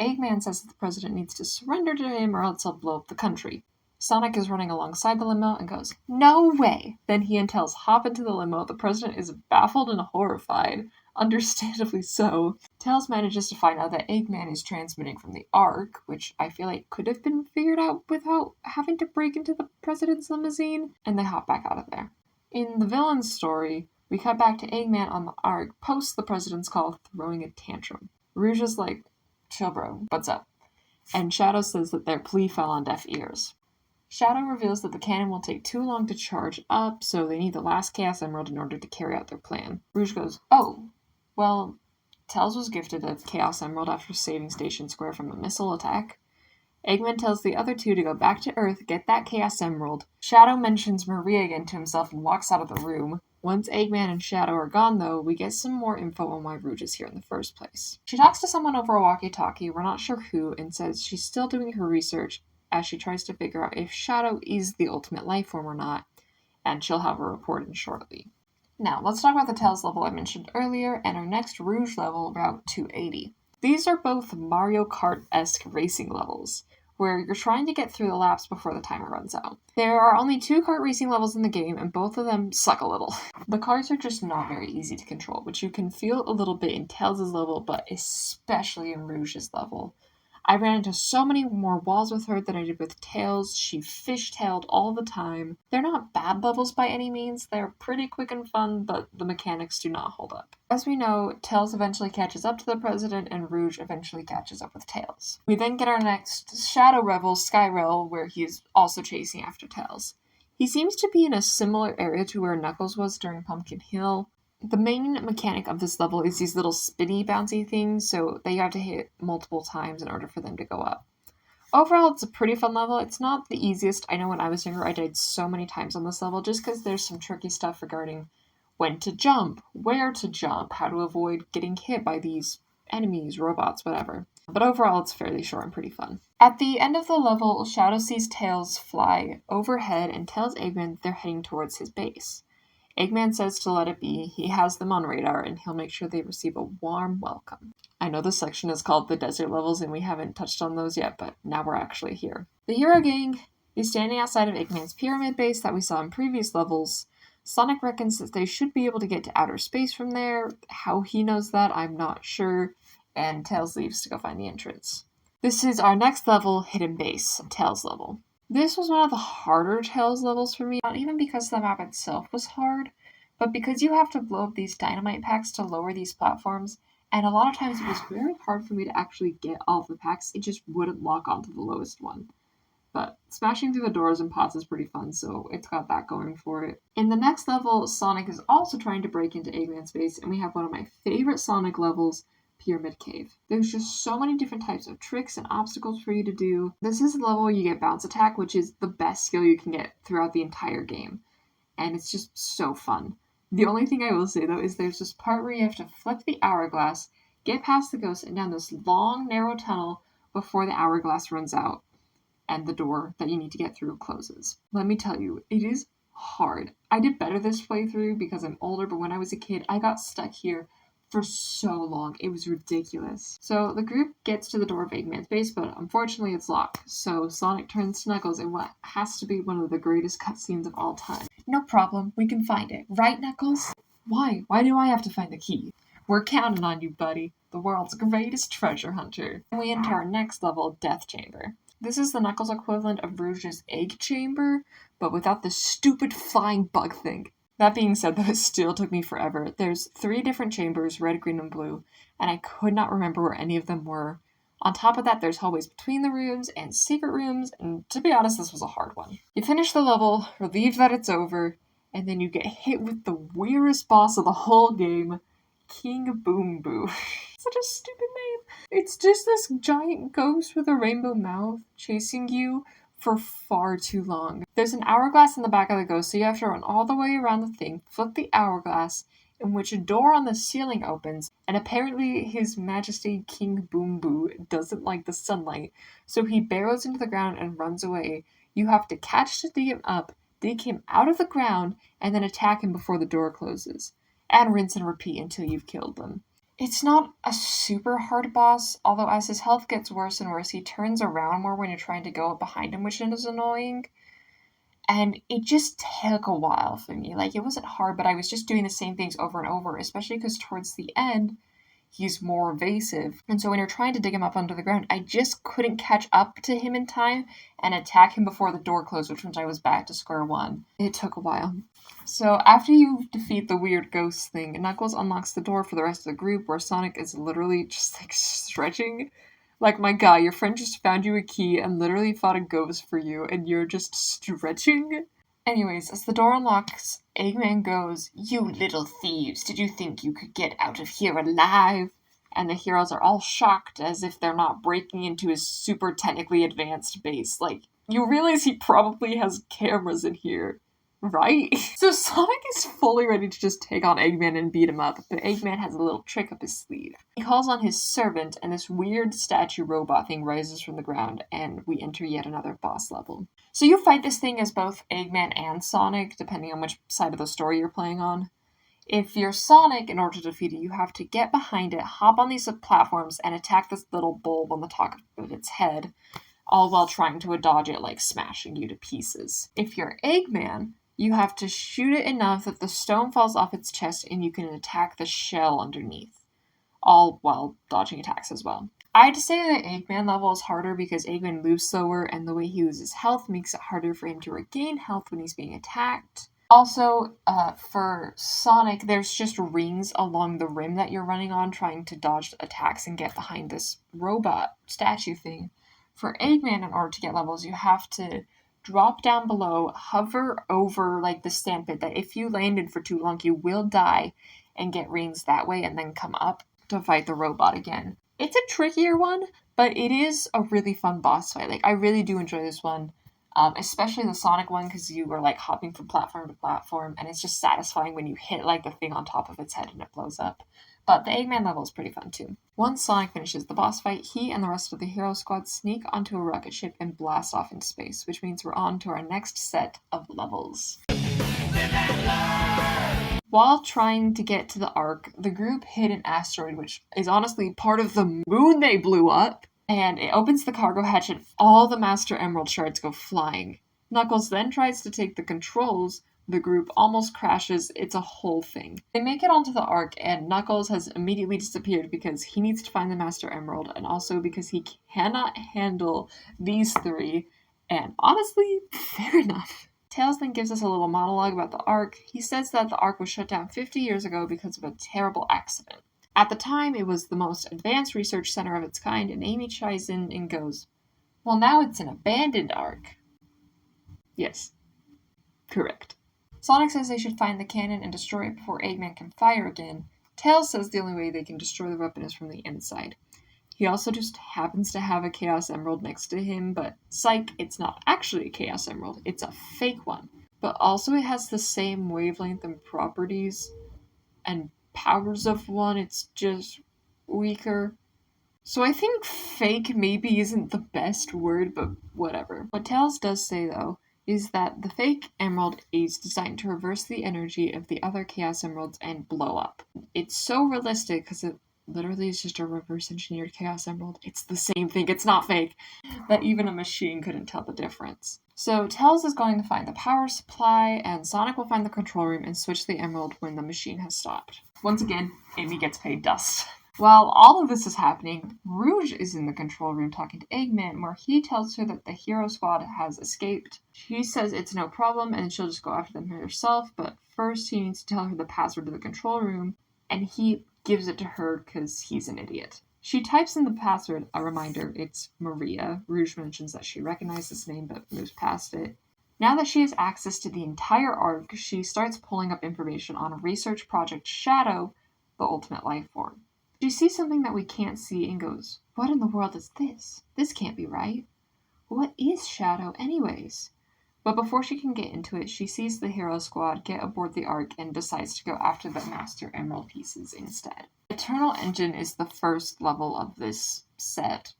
Eggman says that the president needs to surrender to him or else he'll blow up the country. Sonic is running alongside the limo and goes, "No way!" Then he and Tails hop into the limo. The president is baffled and horrified, understandably so. Tails manages to find out that Eggman is transmitting from the ARK, which I feel like could have been figured out without having to break into the president's limousine, and they hop back out of there. In the villain's story, we cut back to Eggman on the ARK post the president's call throwing a tantrum. Rouge is like, "Chill bro, what's up?" And Shadow says that their plea fell on deaf ears. Shadow reveals that the cannon will take too long to charge up, so they need the last Chaos Emerald in order to carry out their plan. Rouge goes, "Oh, well, Tails was gifted a Chaos Emerald after saving Station Square from a missile attack." Eggman tells the other two to go back to Earth, get that Chaos Emerald. Shadow mentions Maria again to himself and walks out of the room. Once Eggman and Shadow are gone, though, we get some more info on why Rouge is here in the first place. She talks to someone over a walkie-talkie, we're not sure who, and says she's still doing her research as she tries to figure out if Shadow is the ultimate life form or not, and she'll have a report in shortly. Now, let's talk about the Tails level I mentioned earlier, and our next Rouge level, Route 280. These are both Mario Kart-esque racing levels, where you're trying to get through the laps before the timer runs out. There are only 2 kart racing levels in the game, and both of them suck a little. The cars are just not very easy to control, which you can feel a little bit in Tails' level, but especially in Rouge's level. I ran into so many more walls with her than I did with Tails. She fishtailed all the time. They're not bad levels by any means. They're pretty quick and fun, but the mechanics do not hold up. As we know, Tails eventually catches up to the president, and Rouge eventually catches up with Tails. We then get our next Shadow Revel, Skyrail, where he is also chasing after Tails. He seems to be in a similar area to where Knuckles was during Pumpkin Hill. The main mechanic of this level is these little spinny bouncy things, so they have to hit multiple times in order for them to go up. Overall, it's a pretty fun level. It's not the easiest. I know when I was younger, I died so many times on this level just because there's some tricky stuff regarding when to jump, where to jump, how to avoid getting hit by these enemies, robots, whatever. But overall, it's fairly short and pretty fun. At the end of the level, Shadow sees Tails fly overhead and tells Eggman they're heading towards his base. Eggman says to let it be, he has them on radar, and he'll make sure they receive a warm welcome. I know this section is called the desert levels, and we haven't touched on those yet, but now we're actually here. The Hero Gang is standing outside of Eggman's pyramid base that we saw in previous levels. Sonic reckons that they should be able to get to outer space from there. How he knows that, I'm not sure, and Tails leaves to go find the entrance. This is our next level, Hidden Base, Tails level. This was one of the harder Tails levels for me, not even because the map itself was hard, but because you have to blow up these dynamite packs to lower these platforms, and a lot of times it was very hard for me to actually get all of the packs, it just wouldn't lock onto the lowest one. But smashing through the doors and pots is pretty fun, so it's got that going for it. In the next level, Sonic is also trying to break into Eggman's base, and we have one of my favorite Sonic levels, Pyramid Cave. There's just so many different types of tricks and obstacles for you to do. This is the level where you get Bounce Attack, which is the best skill you can get throughout the entire game. And it's just so fun. The only thing I will say, though, is there's this part where you have to flip the hourglass, get past the ghost, and down this long, narrow tunnel before the hourglass runs out. and the door that you need to get through closes. Let me tell you, it is hard. I did better this playthrough because I'm older, but when I was a kid, I got stuck here for so long. It was ridiculous. So the group gets to the door of Eggman's base, but unfortunately it's locked. So Sonic turns to Knuckles in what has to be one of the greatest cutscenes of all time. No problem, we can find it. Right, Knuckles? Why? Why do I have to find the key? We're counting on you, buddy. The world's greatest treasure hunter. And we enter our next level, Death Chamber. This is the Knuckles equivalent of Rouge's egg chamber, but without the stupid flying bug thing. That being said, though, it still took me forever. There's 3 different chambers, red, green, and blue, and I could not remember where any of them were. On top of that, there's hallways between the rooms and secret rooms, and to be honest, this was a hard one. You finish the level, relieved that it's over, and then you get hit with the weirdest boss of the whole game, King Boom Boo. Such a stupid name. It's just this giant ghost with a rainbow mouth chasing you for far too long. There's an hourglass in the back of the ghost, so you have to run all the way around the thing, flip the hourglass, in which a door on the ceiling opens, and apparently His Majesty King Boom Boo doesn't like the sunlight, so he barrels into the ground and runs away. You have to catch to dig him up, dig him out of the ground, and then attack him before the door closes. And rinse and repeat until you've killed them. It's not a super hard boss, although as his health gets worse and worse, he turns around more when you're trying to go up behind him, which is annoying. And it just took a while for me. Like, it wasn't hard, but I was just doing the same things over and over, especially because towards the end, he's more evasive. And so when you're trying to dig him up under the ground, I just couldn't catch up to him in time and attack him before the door closed, which means I was back to square one. It took a while. So after you defeat the weird ghost thing, Knuckles unlocks the door for the rest of the group, where Sonic is literally just like stretching. Like, my guy, your friend just found you a key and literally fought a ghost for you, and you're just stretching? Anyways, as the door unlocks, Eggman goes, "You little thieves, did you think you could get out of here alive?" And the heroes are all shocked, as if they're not breaking into his super technically advanced base. Like, you realize he probably has cameras in here, right? So Sonic is fully ready to just take on Eggman and beat him up, but Eggman has a little trick up his sleeve. He calls on his servant, and this weird statue robot thing rises from the ground, and we enter yet another boss level. So you fight this thing as both Eggman and Sonic, depending on which side of the story you're playing on. If you're Sonic, in order to defeat it, you have to get behind it, hop on these platforms, and attack this little bulb on the top of its head, all while trying to dodge it, like smashing you to pieces. If you're Eggman, you have to shoot it enough that the stone falls off its chest and you can attack the shell underneath, all while dodging attacks as well. I'd say the Eggman level is harder because Eggman moves slower and the way he loses health makes it harder for him to regain health when he's being attacked. Also, for Sonic, there's just rings along the rim that you're running on trying to dodge attacks and get behind this robot statue thing. For Eggman, in order to get levels, you have to drop down below, hover over like the stand pit that if you landed for too long, you will die and get rings that way and then come up to fight the robot again. It's a trickier one, but it is a really fun boss fight. Like, I really do enjoy this one, especially the Sonic one because you are like hopping from platform to platform and it's just satisfying when you hit like the thing on top of its head and it blows up. But the Eggman level is pretty fun too. Once Sonic finishes the boss fight, he and the rest of the hero squad sneak onto a rocket ship and blast off into space, which means we're on to our next set of levels. While trying to get to the ARK, the group hit an asteroid, which is honestly part of the moon they blew up, and it opens the cargo hatch and all the Master Emerald shards go flying. Knuckles then tries to take the controls. The group almost crashes. It's a whole thing. They make it onto the ARK, and Knuckles has immediately disappeared because he needs to find the Master Emerald, and also because he cannot handle these 3. And honestly, fair enough. Tails then gives us a little monologue about the ARK. He says that the ARK was shut down 50 years ago because of a terrible accident. At the time, it was the most advanced research center of its kind, and Amy chimes in and goes, "Well, now it's an abandoned ARK." Yes, correct. Sonic says they should find the cannon and destroy it before Eggman can fire again. Tails says the only way they can destroy the weapon is from the inside. He also just happens to have a Chaos Emerald next to him, but psych, it's not actually a Chaos Emerald, it's a fake one. But also it has the same wavelength and properties and powers of one, it's just weaker. So I think fake maybe isn't the best word, but whatever. What Tails does say, though, is that the fake emerald is designed to reverse the energy of the other Chaos Emeralds and blow up. It's so realistic because it literally is just a reverse engineered Chaos Emerald. It's the same thing, it's not fake, that even a machine couldn't tell the difference. So Tails is going to find the power supply, and Sonic will find the control room and switch the emerald when the machine has stopped. Once again, Amy gets paid dust. While all of this is happening, Rouge is in the control room talking to Eggman, where he tells her that the Hero Squad has escaped. She says it's no problem and she'll just go after them herself, but first he needs to tell her the password to the control room, and he gives it to her because he's an idiot. She types in the password, a reminder, it's Maria. Rouge mentions that she recognizes this name but moves past it. Now that she has access to the entire ARK, she starts pulling up information on research project Shadow, the ultimate life form. She sees something that we can't see and goes, "What in the world is this? This can't be right. What is Shadow anyways?" But before she can get into it, she sees the Hero Squad get aboard the ARK and decides to go after the Master Emerald pieces instead. Eternal Engine is the first level of this set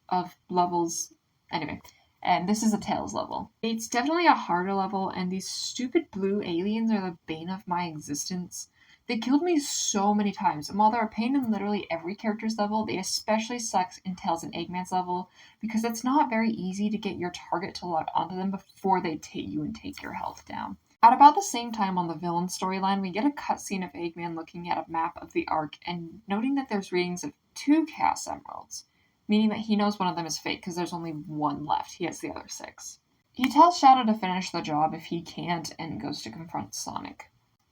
of levels. Anyway, and this is a Tails level. It's definitely a harder level, and these stupid blue aliens are the bane of my existence. They killed me so many times, and while they're a pain in literally every character's level, they especially suck in Tails and Eggman's level, because it's not very easy to get your target to lock onto them before they take you and take your health down. At about the same time on the villain storyline, we get a cutscene of Eggman looking at a map of the ARK and noting that there's readings of 2 Chaos Emeralds, meaning that he knows one of them is fake because there's only 1 left. He has the other 6. He tells Shadow to finish the job if he can't and goes to confront Sonic.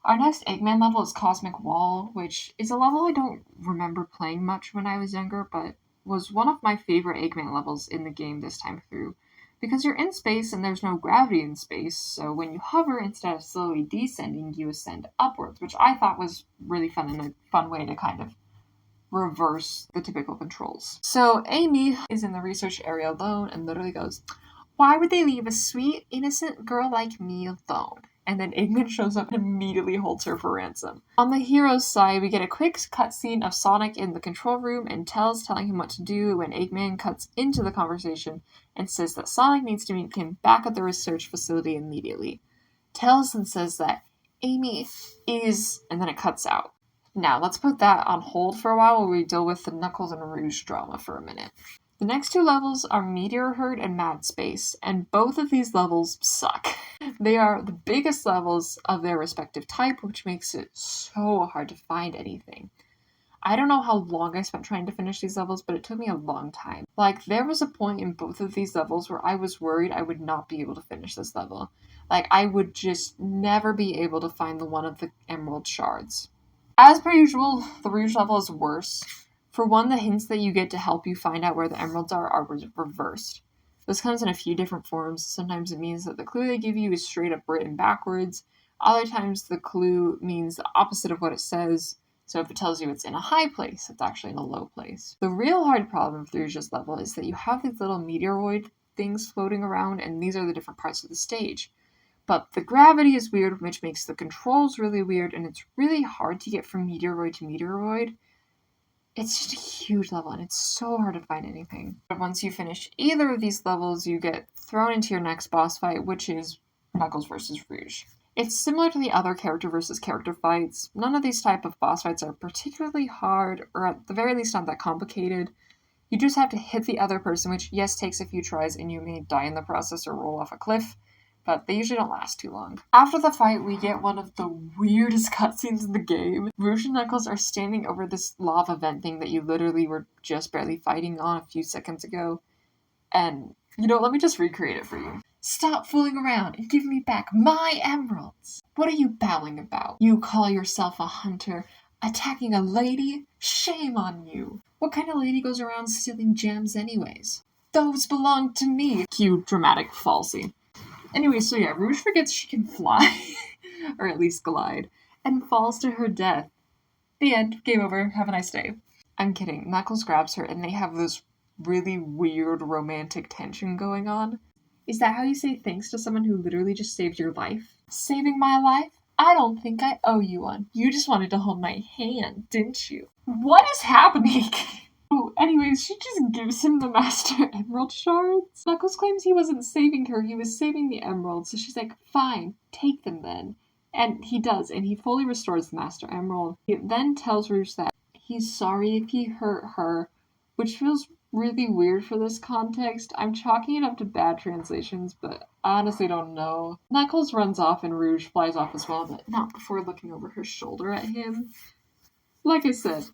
Our next Eggman level is Cosmic Wall, which is a level I don't remember playing much when I was younger, but was one of my favorite Eggman levels in the game this time through. Because you're in space and there's no gravity in space, so when you hover, instead of slowly descending, you ascend upwards, which I thought was really fun and a fun way to kind of reverse the typical controls. So Amy is in the research area alone and literally goes, "Why would they leave a sweet, innocent girl like me alone?" And then Eggman shows up and immediately holds her for ransom. On the hero's side, we get a quick cutscene of Sonic in the control room and Tails telling him what to do when Eggman cuts into the conversation and says that Sonic needs to meet him back at the research facility immediately. Tails then says that Amy is... and then it cuts out. Now, let's put that on hold for a while while we deal with the Knuckles and Rouge drama for a minute. The next 2 levels are Meteor Herd and Mad Space, and both of these levels suck. They are the biggest levels of their respective type, which makes it so hard to find anything. I don't know how long I spent trying to finish these levels, but it took me a long time. Like, there was a point in both of these levels where I was worried I would not be able to finish this level. Like, I would just never be able to find the one of the emerald shards. As per usual, the Rouge level is worse. For one, the hints that you get to help you find out where the emeralds are reversed. This comes in a few different forms. Sometimes it means that the clue they give you is straight up written backwards. Other times the clue means the opposite of what it says. So if it tells you it's in a high place, it's actually in a low place. The real hard problem with Rouge's level is that you have these little meteoroid things floating around, and these are the different parts of the stage. But the gravity is weird, which makes the controls really weird, and it's really hard to get from meteoroid to meteoroid. It's just a huge level, and it's so hard to find anything. But once you finish either of these levels, you get thrown into your next boss fight, which is Knuckles vs. Rouge. It's similar to the other character versus character fights. None of these type of boss fights are particularly hard, or at the very least not that complicated. You just have to hit the other person, which yes, takes a few tries, and you may die in the process or roll off a cliff, but they usually don't last too long. After the fight, we get one of the weirdest cutscenes in the game. Rouge and Knuckles are standing over this lava vent thing that you literally were just barely fighting on a few seconds ago. And, let me just recreate it for you. "Stop fooling around and give me back my emeralds. What are you babbling about? You call yourself a hunter, attacking a lady? Shame on you. What kind of lady goes around stealing gems anyways? Those belong to me." Cue dramatic falsy. Anyway, so yeah, Rouge forgets she can fly, or at least glide, and falls to her death. The end. Game over. Have a nice day. I'm kidding. Knuckles grabs her, and they have this really weird romantic tension going on. Is that how you say thanks to someone who literally just saved your life? Saving my life? I don't think I owe you one. You just wanted to hold my hand, didn't you? What is happening? Oh, anyways, she just gives him the Master Emerald shards. Knuckles claims he wasn't saving her, he was saving the emeralds, so she's like, fine, take them then. And he does, and he fully restores the Master Emerald. He then tells Rouge that he's sorry if he hurt her, which feels really weird for this context. I'm chalking it up to bad translations, but I honestly don't know. Knuckles runs off and Rouge flies off as well, but not before looking over her shoulder at him. Like I said,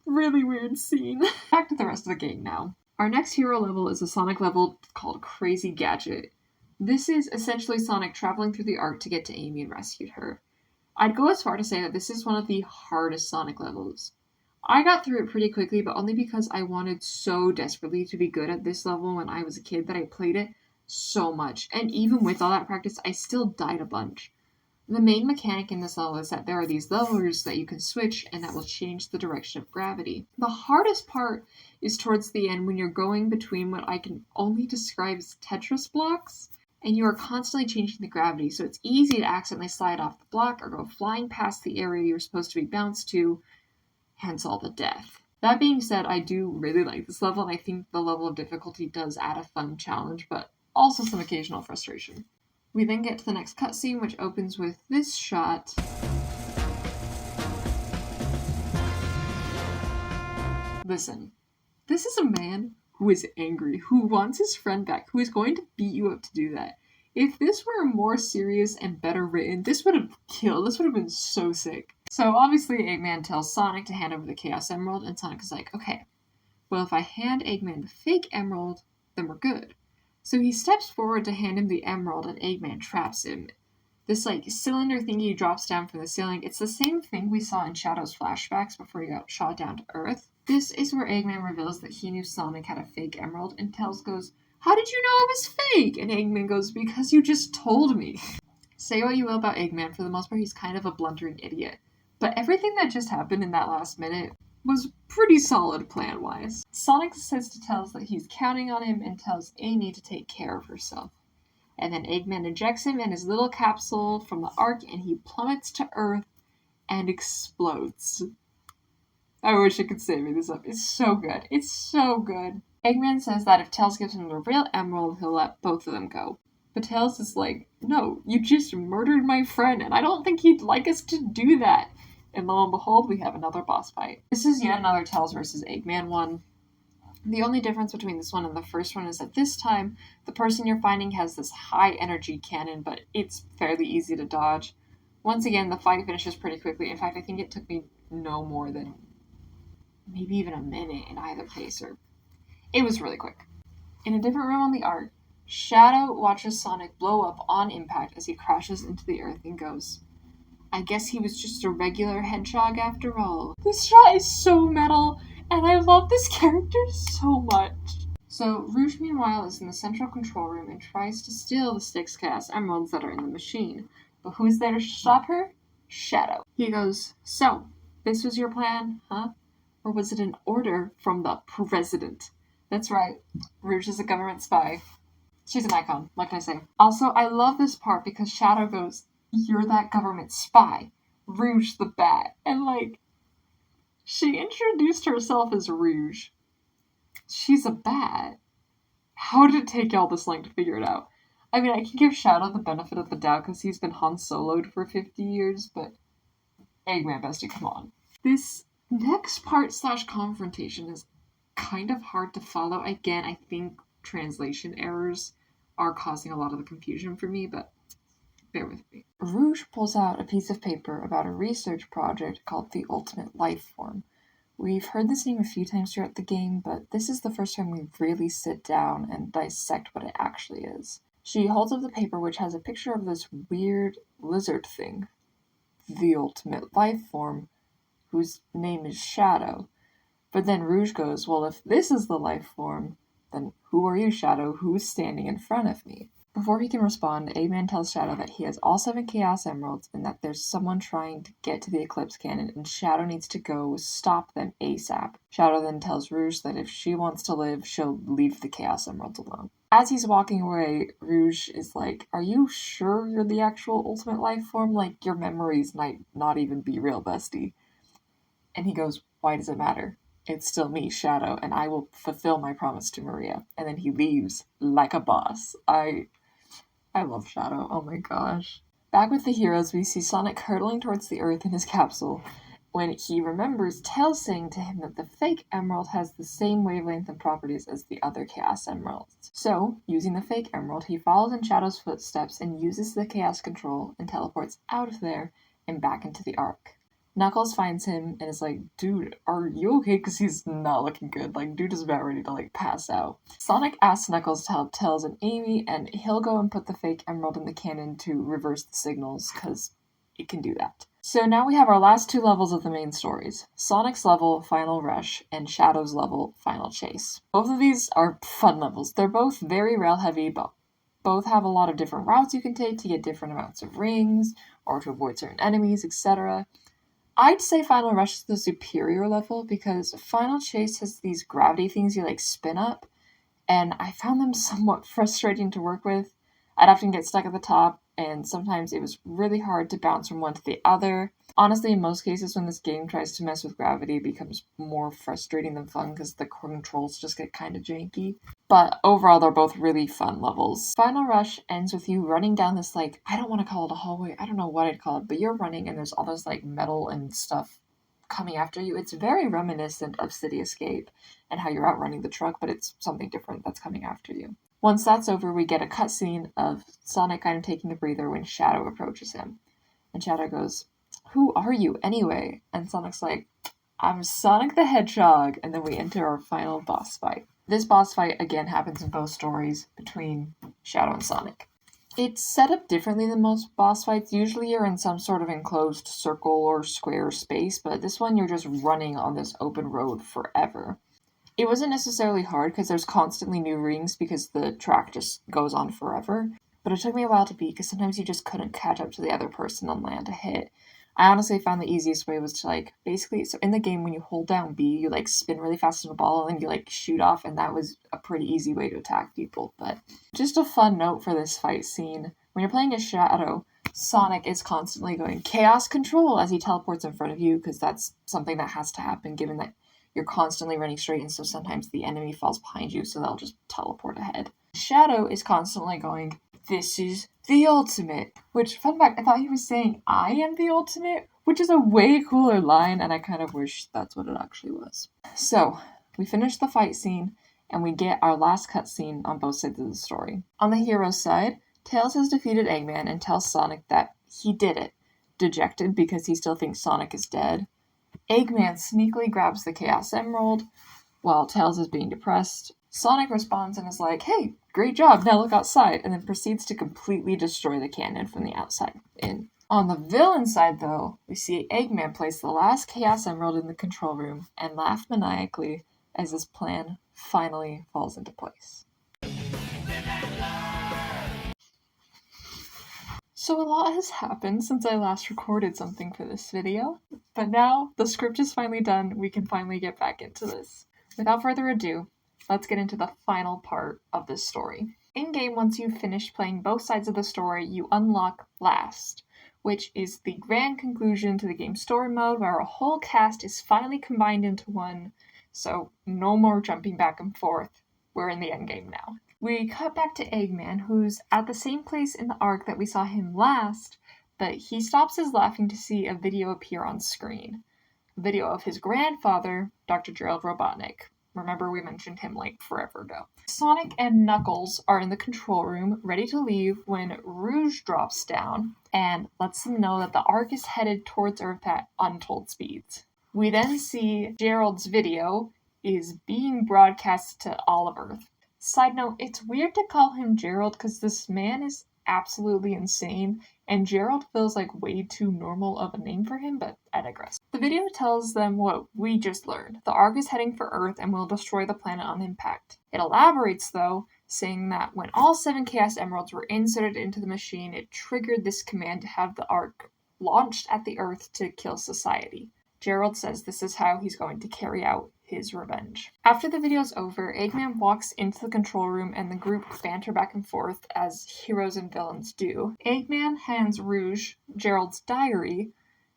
really weird scene. Back to the rest of the game now. Our next hero level is a Sonic level called Crazy Gadget. This is essentially Sonic traveling through the Ark to get to Amy and rescue her. I'd go as far to say that this is one of the hardest Sonic levels. I got through it pretty quickly, but only because I wanted so desperately to be good at this level when I was a kid that I played it so much. And even with all that practice, I still died a bunch. The main mechanic in this level is that there are these levers that you can switch and that will change the direction of gravity. The hardest part is towards the end when you're going between what I can only describe as Tetris blocks, and you are constantly changing the gravity, so it's easy to accidentally slide off the block or go flying past the area you're supposed to be bounced to, hence all the death. That being said, I do really like this level, and I think the level of difficulty does add a fun challenge, but also some occasional frustration. We then get to the next cutscene, which opens with this shot. Listen, this is a man who is angry, who wants his friend back, who is going to beat you up to do that. If this were more serious and better written, this would have killed. This would have been so sick. So obviously Eggman tells Sonic to hand over the Chaos Emerald, and Sonic is like, okay, well if I hand Eggman the fake emerald, then we're good. So he steps forward to hand him the emerald, and Eggman traps him. This, cylinder thingy drops down from the ceiling. It's the same thing we saw in Shadow's flashbacks before he got shot down to Earth. This is where Eggman reveals that he knew Sonic had a fake emerald, and Tails goes, how did you know it was fake? And Eggman goes, because you just told me. Say what you will about Eggman, for the most part he's kind of a blundering idiot. But everything that just happened in that last minute was pretty solid plan-wise. Sonic says to Tails that he's counting on him and tells Amy to take care of herself. And then Eggman ejects him in his little capsule from the Ark, and he plummets to Earth and explodes. I wish I could say this up. It's so good. It's so good. Eggman says that if Tails gives him the real emerald, he'll let both of them go. But Tails is like, no, you just murdered my friend, and I don't think he'd like us to do that. And lo and behold, we have another boss fight. This is yet another Tails versus Eggman one. The only difference between this one and the first one is that this time, the person you're fighting has this high energy cannon, but it's fairly easy to dodge. Once again, the fight finishes pretty quickly. In fact, I think it took me no more than maybe even a minute in either case, or it was really quick. In a different room on the Ark, Shadow watches Sonic blow up on impact as he crashes into the earth and goes, I guess he was just a regular hedgehog after all. This shot is so metal, and I love this character so much. So, Rouge, meanwhile, is in the central control room and tries to steal the 6 Chaos Emeralds that are in the machine. But who's there to stop her? Shadow. He goes, so, this was your plan, huh? Or was it an order from the president? That's right, Rouge is a government spy. She's an icon, what can I say? Also, I love this part because Shadow goes, you're that government spy, Rouge the Bat. And she introduced herself as Rouge. She's a bat. How did it take y'all this long to figure it out? I mean, I can give Shadow the benefit of the doubt because he's been Han Solo'd for 50 years, but Eggman bestie, come on. This next part / confrontation is kind of hard to follow. Again, I think translation errors are causing a lot of the confusion for me, but bear with me. Rouge pulls out a piece of paper about a research project called the Ultimate Life Form. We've heard this name a few times throughout the game, but this is the first time we really sit down and dissect what it actually is. She holds up the paper, which has a picture of this weird lizard thing, the Ultimate Life Form, whose name is Shadow. But then Rouge goes, well, if this is the life form, then who are you, Shadow? Who's standing in front of me? Before he can respond, Eggman tells Shadow that he has all 7 Chaos Emeralds and that there's someone trying to get to the Eclipse Cannon and Shadow needs to go stop them ASAP. Shadow then tells Rouge that if she wants to live, she'll leave the Chaos Emeralds alone. As he's walking away, Rouge is like, are you sure you're the actual Ultimate Life Form? Your memories might not even be real, bestie. And he goes, why does it matter? it's still me, Shadow, and I will fulfill my promise to Maria. And then he leaves like a boss. I love Shadow. Oh my gosh. Back with the heroes, we see Sonic hurtling towards the Earth in his capsule when he remembers Tails saying to him that the fake emerald has the same wavelength and properties as the other Chaos Emeralds. So, using the fake emerald, he follows in Shadow's footsteps and uses the Chaos Control and teleports out of there and back into the Ark. Knuckles finds him and is like, dude, are you okay? Because he's not looking good. Like, dude is about ready to, pass out. Sonic asks Knuckles to help Tails and Amy, and he'll go and put the fake emerald in the cannon to reverse the signals, because it can do that. So now we have our last two levels of the main stories. Sonic's level, Final Rush, and Shadow's level, Final Chase. Both of these are fun levels. They're both very rail heavy, but both have a lot of different routes you can take to get different amounts of rings, or to avoid certain enemies, etc. I'd say Final Rush is the superior level because Final Chase has these gravity things you spin up, and I found them somewhat frustrating to work with. I'd often get stuck at the top, and sometimes it was really hard to bounce from one to the other. Honestly, in most cases, when this game tries to mess with gravity, it becomes more frustrating than fun because the controls just get kind of janky. But overall, they're both really fun levels. Final Rush ends with you running down this, I don't want to call it a hallway, I don't know what I'd call it, but you're running and there's all this, metal and stuff coming after you. It's very reminiscent of City Escape and how you're outrunning the truck, but it's something different that's coming after you. Once that's over, we get a cutscene of Sonic kind of taking a breather when Shadow approaches him. And Shadow goes, "Who are you anyway?" And Sonic's like, "I'm Sonic the Hedgehog." And then we enter our final boss fight. This boss fight again happens in both stories between Shadow and Sonic. It's set up differently than most boss fights. Usually you're in some sort of enclosed circle or square space, but this one you're just running on this open road forever. It wasn't necessarily hard because there's constantly new rings because the track just goes on forever. But it took me a while to beat because sometimes you just couldn't catch up to the other person and land a hit. I honestly found the easiest way was to basically, so in the game when you hold down B, you spin really fast in a ball and then you shoot off, and that was a pretty easy way to attack people. But just a fun note for this fight scene, when you're playing as Shadow, Sonic is constantly going Chaos Control as he teleports in front of you, because that's something that has to happen given that you're constantly running straight, and so sometimes the enemy falls behind you, so they'll just teleport ahead. Shadow is constantly going, "This is the ultimate," which, fun fact, I thought he was saying, "I am the ultimate," which is a way cooler line, and I kind of wish that's what it actually was. So, we finish the fight scene, and we get our last cutscene on both sides of the story. On the hero's side, Tails has defeated Eggman and tells Sonic that he did it, dejected because he still thinks Sonic is dead. Eggman sneakily grabs the Chaos Emerald, while Tails is being depressed. Sonic responds and is like, "Hey, great job, now look outside," and then proceeds to completely destroy the cannon from the outside in. On the villain side, though, we see Eggman place the last Chaos Emerald in the control room and laugh maniacally as his plan finally falls into place. So a lot has happened since I last recorded something for this video, but now the script is finally done, we can finally get back into this. Without further ado, let's get into the final part of this story. In-game, once you've finished playing both sides of the story, you unlock Last, which is the grand conclusion to the game's story mode where a whole cast is finally combined into one, so no more jumping back and forth. We're in the endgame now. We cut back to Eggman, who's at the same place in the arc that we saw him last, but he stops his laughing to see a video appear on screen. A video of his grandfather, Dr. Gerald Robotnik. Remember, we mentioned him forever ago. Sonic and Knuckles are in the control room, ready to leave, when Rouge drops down and lets them know that the Ark is headed towards Earth at untold speeds. We then see Gerald's video is being broadcast to all of Earth. Side note, it's weird to call him Gerald because this man is absolutely insane, and Gerald feels way too normal of a name for him, but I digress. The video tells them what we just learned. The Ark is heading for Earth and will destroy the planet on impact. It elaborates, though, saying that when all 7 Chaos Emeralds were inserted into the machine, it triggered this command to have the Ark launched at the Earth to kill society. Gerald says this is how he's going to carry out his revenge. After the video's over, Eggman walks into the control room and the group banter back and forth as heroes and villains do. Eggman hands Rouge Gerald's diary,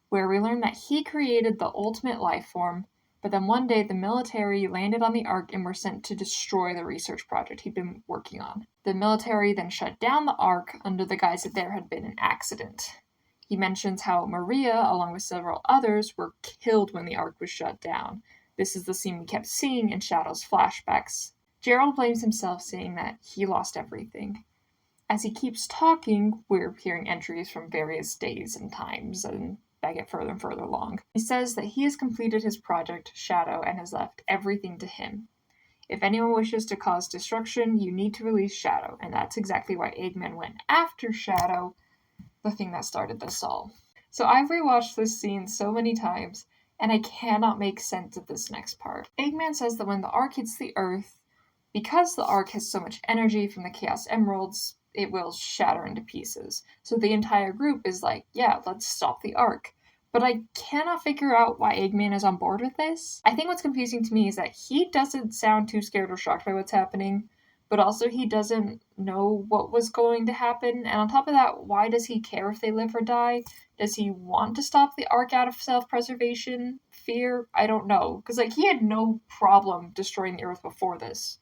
where we learn that he created the ultimate life form, But then one day, the military landed on the ARK and were sent to destroy the research project he'd been working on. The military then shut down the ARK under the guise that there had been an accident. He mentions how Maria, along with several others, were killed when the ARK was shut down. This is the scene we kept seeing in Shadow's flashbacks. Gerald blames himself, saying that he lost everything. As he keeps talking, we're hearing entries from various days and times, and I get further and further along. He says that he has completed his project, Shadow, and has left everything to him. If anyone wishes to cause destruction, you need to release Shadow, and that's exactly why Eggman went after Shadow, the thing that started this all. So I've rewatched this scene so many times, and I cannot make sense of this next part. Eggman says that when the ARK hits the Earth, because the ARK has so much energy from the Chaos Emeralds, it will shatter into pieces. So the entire group is like, yeah, let's stop the ARK. But I cannot figure out why Eggman is on board with this. I think what's confusing to me is that he doesn't sound too scared or shocked by what's happening, but also he doesn't know what was going to happen. And on top of that, why does he care if they live or die? Does he want to stop the ARK out of self-preservation? Fear? I don't know. Because, he had no problem destroying the Earth before this.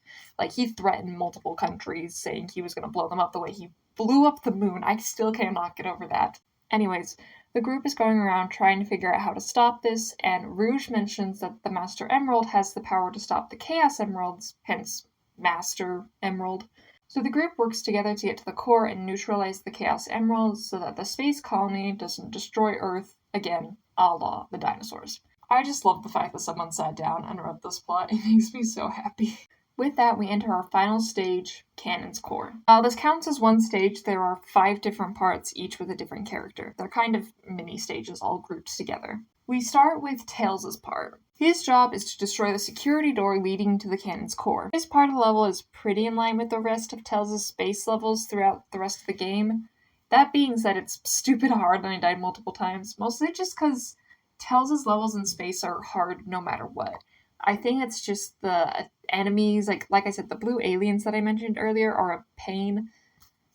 He threatened multiple countries, saying he was going to blow them up the way he blew up the moon. I still cannot get over that. Anyways, the group is going around trying to figure out how to stop this, and Rouge mentions that the Master Emerald has the power to stop the Chaos Emeralds, hence Master Emerald. So the group works together to get to the core and neutralize the Chaos Emeralds so that the space colony doesn't destroy Earth, again, a la the dinosaurs. I just love the fact that someone sat down and wrote this plot. It makes me so happy. With that, we enter our final stage, Canon's Core. While this counts as one stage, there are 5 different parts, each with a different character. They're kind of mini stages all grouped together. We start with Tails' part. His job is to destroy the security door leading to the Canon's Core. This part of the level is pretty in line with the rest of Tails' space levels throughout the rest of the game. That being said, it's stupid hard and I died multiple times, mostly just because Tails' levels in space are hard no matter what. I think it's just the enemies, like I said, the blue aliens that I mentioned earlier are a pain,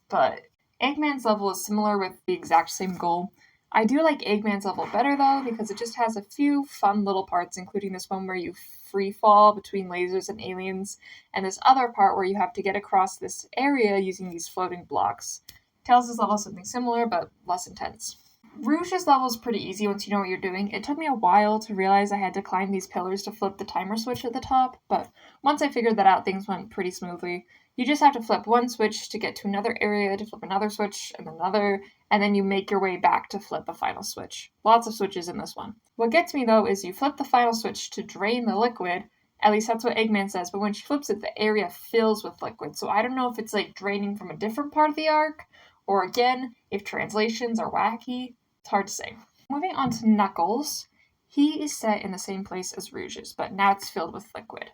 but Eggman's level is similar with the exact same goal. I do like Eggman's level better though, because it just has a few fun little parts, including this one where you free fall between lasers and aliens, and this other part where you have to get across this area using these floating blocks. Tails' level is something similar, but less intense. Rouge's level is pretty easy once you know what you're doing. It took me a while to realize I had to climb these pillars to flip the timer switch at the top, but once I figured that out, things went pretty smoothly. You just have to flip one switch to get to another area, to flip another switch, and another, and then you make your way back to flip a final switch. Lots of switches in this one. What gets me, though, is you flip the final switch to drain the liquid. At least that's what Eggman says, but when she flips it, the area fills with liquid. So I don't know if it's draining from a different part of the ARK, or again, if translations are wacky. It's hard to say. Moving on to Knuckles, he is set in the same place as Rouge's, but now it's filled with liquid.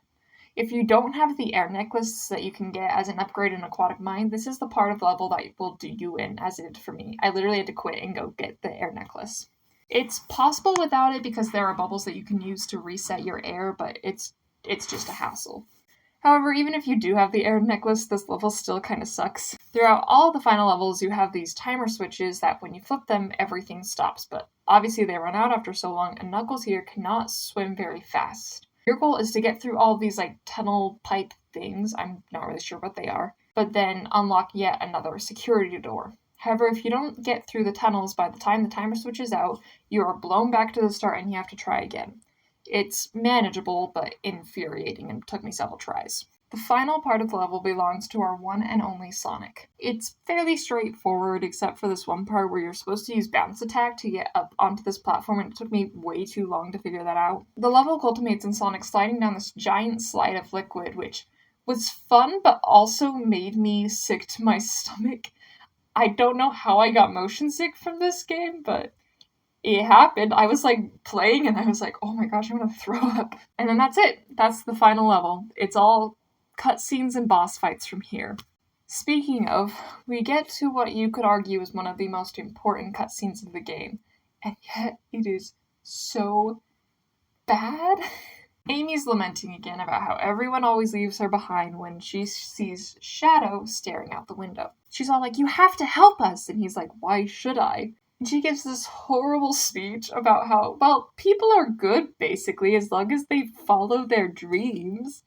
If you don't have the air necklace that you can get as an upgrade in Aquatic Mine, this is the part of the level that will do you in, as it did for me. I literally had to quit and go get the air necklace. It's possible without it because there are bubbles that you can use to reset your air, but it's just a hassle. However, even if you do have the air necklace, this level still kind of sucks. Throughout all the final levels, you have these timer switches that when you flip them, everything stops, but obviously they run out after so long, and Knuckles here cannot swim very fast. Your goal is to get through all of these tunnel pipe things, I'm not really sure what they are, but then unlock yet another security door. However, if you don't get through the tunnels by the time the timer switches out, you are blown back to the start and you have to try again. It's manageable, but infuriating, and took me several tries. The final part of the level belongs to our one and only Sonic. It's fairly straightforward, except for this one part where you're supposed to use bounce attack to get up onto this platform, and it took me way too long to figure that out. The level culminates in Sonic sliding down this giant slide of liquid, which was fun, but also made me sick to my stomach. I don't know how I got motion sick from this game, but it happened. I was playing and I was like, oh my gosh, I'm gonna throw up. And then that's it. That's the final level. It's all cutscenes and boss fights from here. Speaking of, we get to what you could argue is one of the most important cutscenes of the game. And yet, it is so bad. Amy's lamenting again about how everyone always leaves her behind when she sees Shadow staring out the window. She's all like, you have to help us! And he's like, why should I? And she gives this horrible speech about how, well, people are good, basically, as long as they follow their dreams.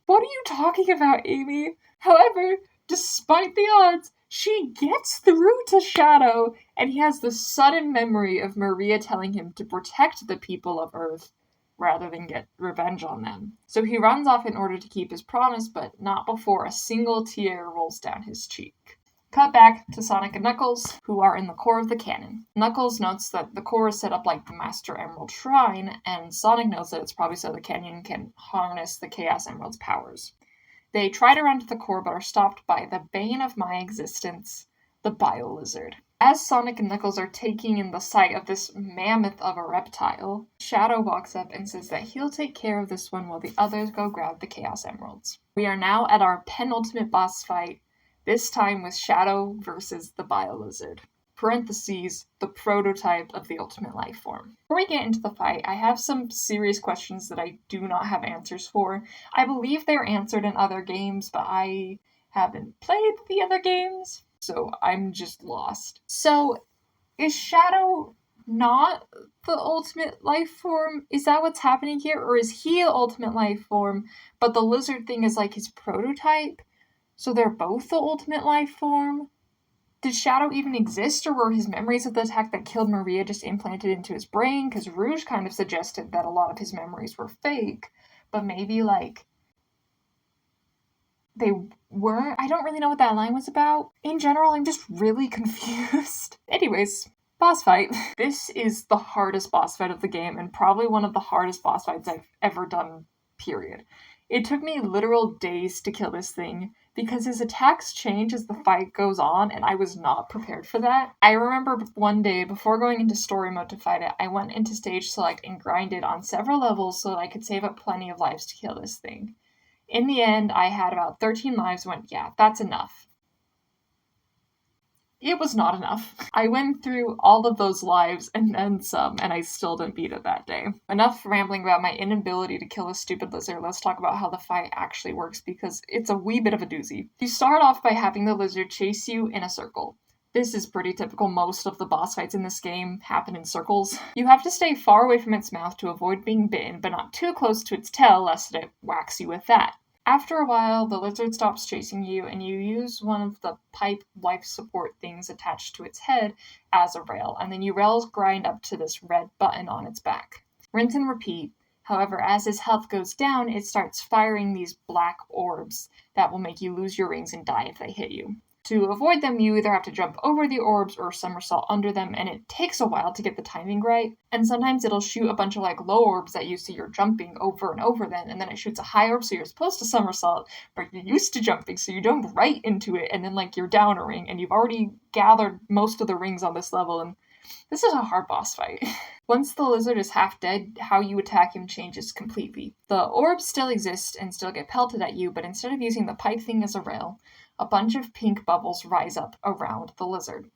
What are you talking about, Amy? However, despite the odds, she gets through to Shadow, and he has the sudden memory of Maria telling him to protect the people of Earth rather than get revenge on them. So he runs off in order to keep his promise, but not before a single tear rolls down his cheek. Cut back to Sonic and Knuckles, who are in the core of the cannon. Knuckles notes that the core is set up like the Master Emerald Shrine, and Sonic knows that it's probably so the canyon can harness the Chaos Emerald's powers. They try to run to the core but are stopped by the bane of my existence, the Bio Lizard. As Sonic and Knuckles are taking in the sight of this mammoth of a reptile, Shadow walks up and says that he'll take care of this one while the others go grab the Chaos Emeralds. We are now at our penultimate boss fight, this time with Shadow versus the Bio Lizard. Parentheses, the prototype of the ultimate life form. Before we get into the fight, I have some serious questions that I do not have answers for. I believe they're answered in other games, but I haven't played the other games, so I'm just lost. So, is Shadow not the ultimate life form? Is that what's happening here? Or is he the ultimate life form, but the lizard thing is like his prototype? So they're both the ultimate life form? Did Shadow even exist, or were his memories of the attack that killed Maria just implanted into his brain? Because Rouge kind of suggested that a lot of his memories were fake, but maybe, like, they weren't. I don't really know what that line was about. In general, I'm just really confused. Anyways, boss fight. This is the hardest boss fight of the game, and probably one of the hardest boss fights I've ever done, period. It took me literal days to kill this thing, because his attacks change as the fight goes on, and I was not prepared for that. I remember one day, before going into story mode to fight it, I went into stage select and grinded on several levels so that I could save up plenty of lives to kill this thing. In the end, I had about 13 lives, went, yeah, that's enough. It was not enough. I went through all of those lives and then some, and I still didn't beat it that day. Enough rambling about my inability to kill a stupid lizard. Let's talk about how the fight actually works, because it's a wee bit of a doozy. You start off by having the lizard chase you in a circle. This is pretty typical. Most of the boss fights in this game happen in circles. You have to stay far away from its mouth to avoid being bitten, but not too close to its tail lest it whacks you with that. After a while, the lizard stops chasing you, and you use one of the pipe life support things attached to its head as a rail, and then you rails grind up to this red button on its back. Rinse and repeat. However, as his health goes down, it starts firing these black orbs that will make you lose your rings and die if they hit you. To avoid them, you either have to jump over the orbs or somersault under them, and it takes a while to get the timing right. And sometimes it'll shoot a bunch of like low orbs that you see you're jumping over and over then, and then it shoots a high orb, so you're supposed to somersault, but you're used to jumping, so you jump right into it, and then like you're down a ring, and you've already gathered most of the rings on this level, and this is a hard boss fight. Once the lizard is half dead, how you attack him changes completely. The orbs still exist and still get pelted at you, but instead of using the pipe thing as a rail, a bunch of pink bubbles rise up around the lizard.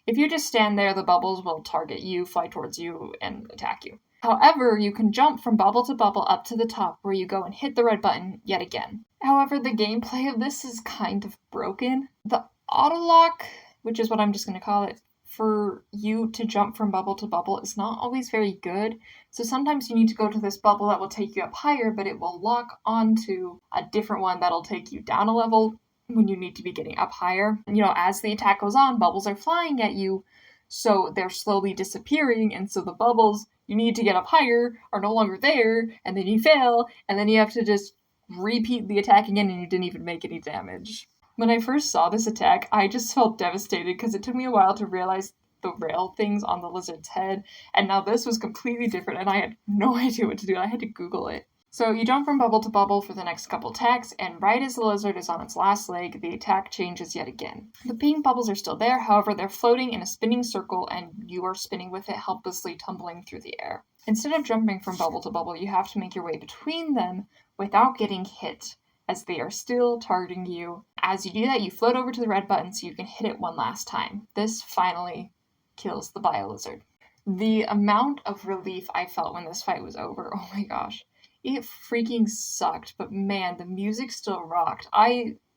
If you just stand there, the bubbles will target you, fly towards you, and attack you. However, you can jump from bubble to bubble up to the top, where you go and hit the red button yet again. However, the gameplay of this is kind of broken. The auto-lock, which is what I'm just going to call it, for you to jump from bubble to bubble is not always very good. So sometimes you need to go to this bubble that will take you up higher, but it will lock onto a different one that'll take you down a level when you need to be getting up higher. You know, as the attack goes on, bubbles are flying at you, so they're slowly disappearing, and so the bubbles you need to get up higher are no longer there, and then you fail, and then you have to just repeat the attack again, and you didn't even make any damage. When I first saw this attack, I just felt devastated because it took me a while to realize the rail things on the lizard's head, and now this was completely different, and I had no idea what to do. I had to Google it. So you jump from bubble to bubble for the next couple attacks, and right as the lizard is on its last leg, the attack changes yet again. The pink bubbles are still there, however they're floating in a spinning circle, and you are spinning with it, helplessly tumbling through the air. Instead of jumping from bubble to bubble, you have to make your way between them without getting hit, as they are still targeting you. As you do that, you float over to the red button so you can hit it one last time. This finally kills the Bio Lizard. The amount of relief I felt when this fight was over, oh my gosh. It freaking sucked, but man, the music still rocked.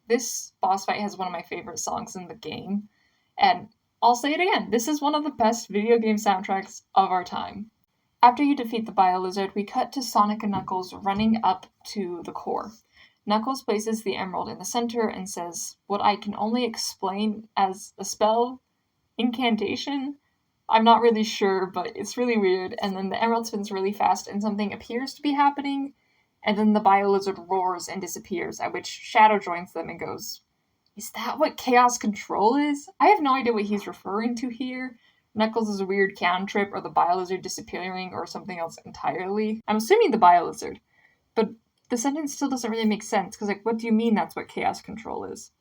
This boss fight has one of my favorite songs in the game, and I'll say it again, this is one of the best video game soundtracks of our time. After you defeat the Bio-Lizard, we cut to Sonic and Knuckles running up to the core. Knuckles places the emerald in the center and says what I can only explain as a spell, incantation. I'm not really sure, but it's really weird. And then the emerald spins really fast and something appears to be happening. And then the Bio-Lizard roars and disappears, at which Shadow joins them and goes, "Is that what Chaos Control is?" I have no idea what he's referring to here. Knuckles' weird can trip, or the Bio-Lizard disappearing, or something else entirely. I'm assuming the Bio-Lizard, but the sentence still doesn't really make sense, because, what do you mean that's what Chaos Control is?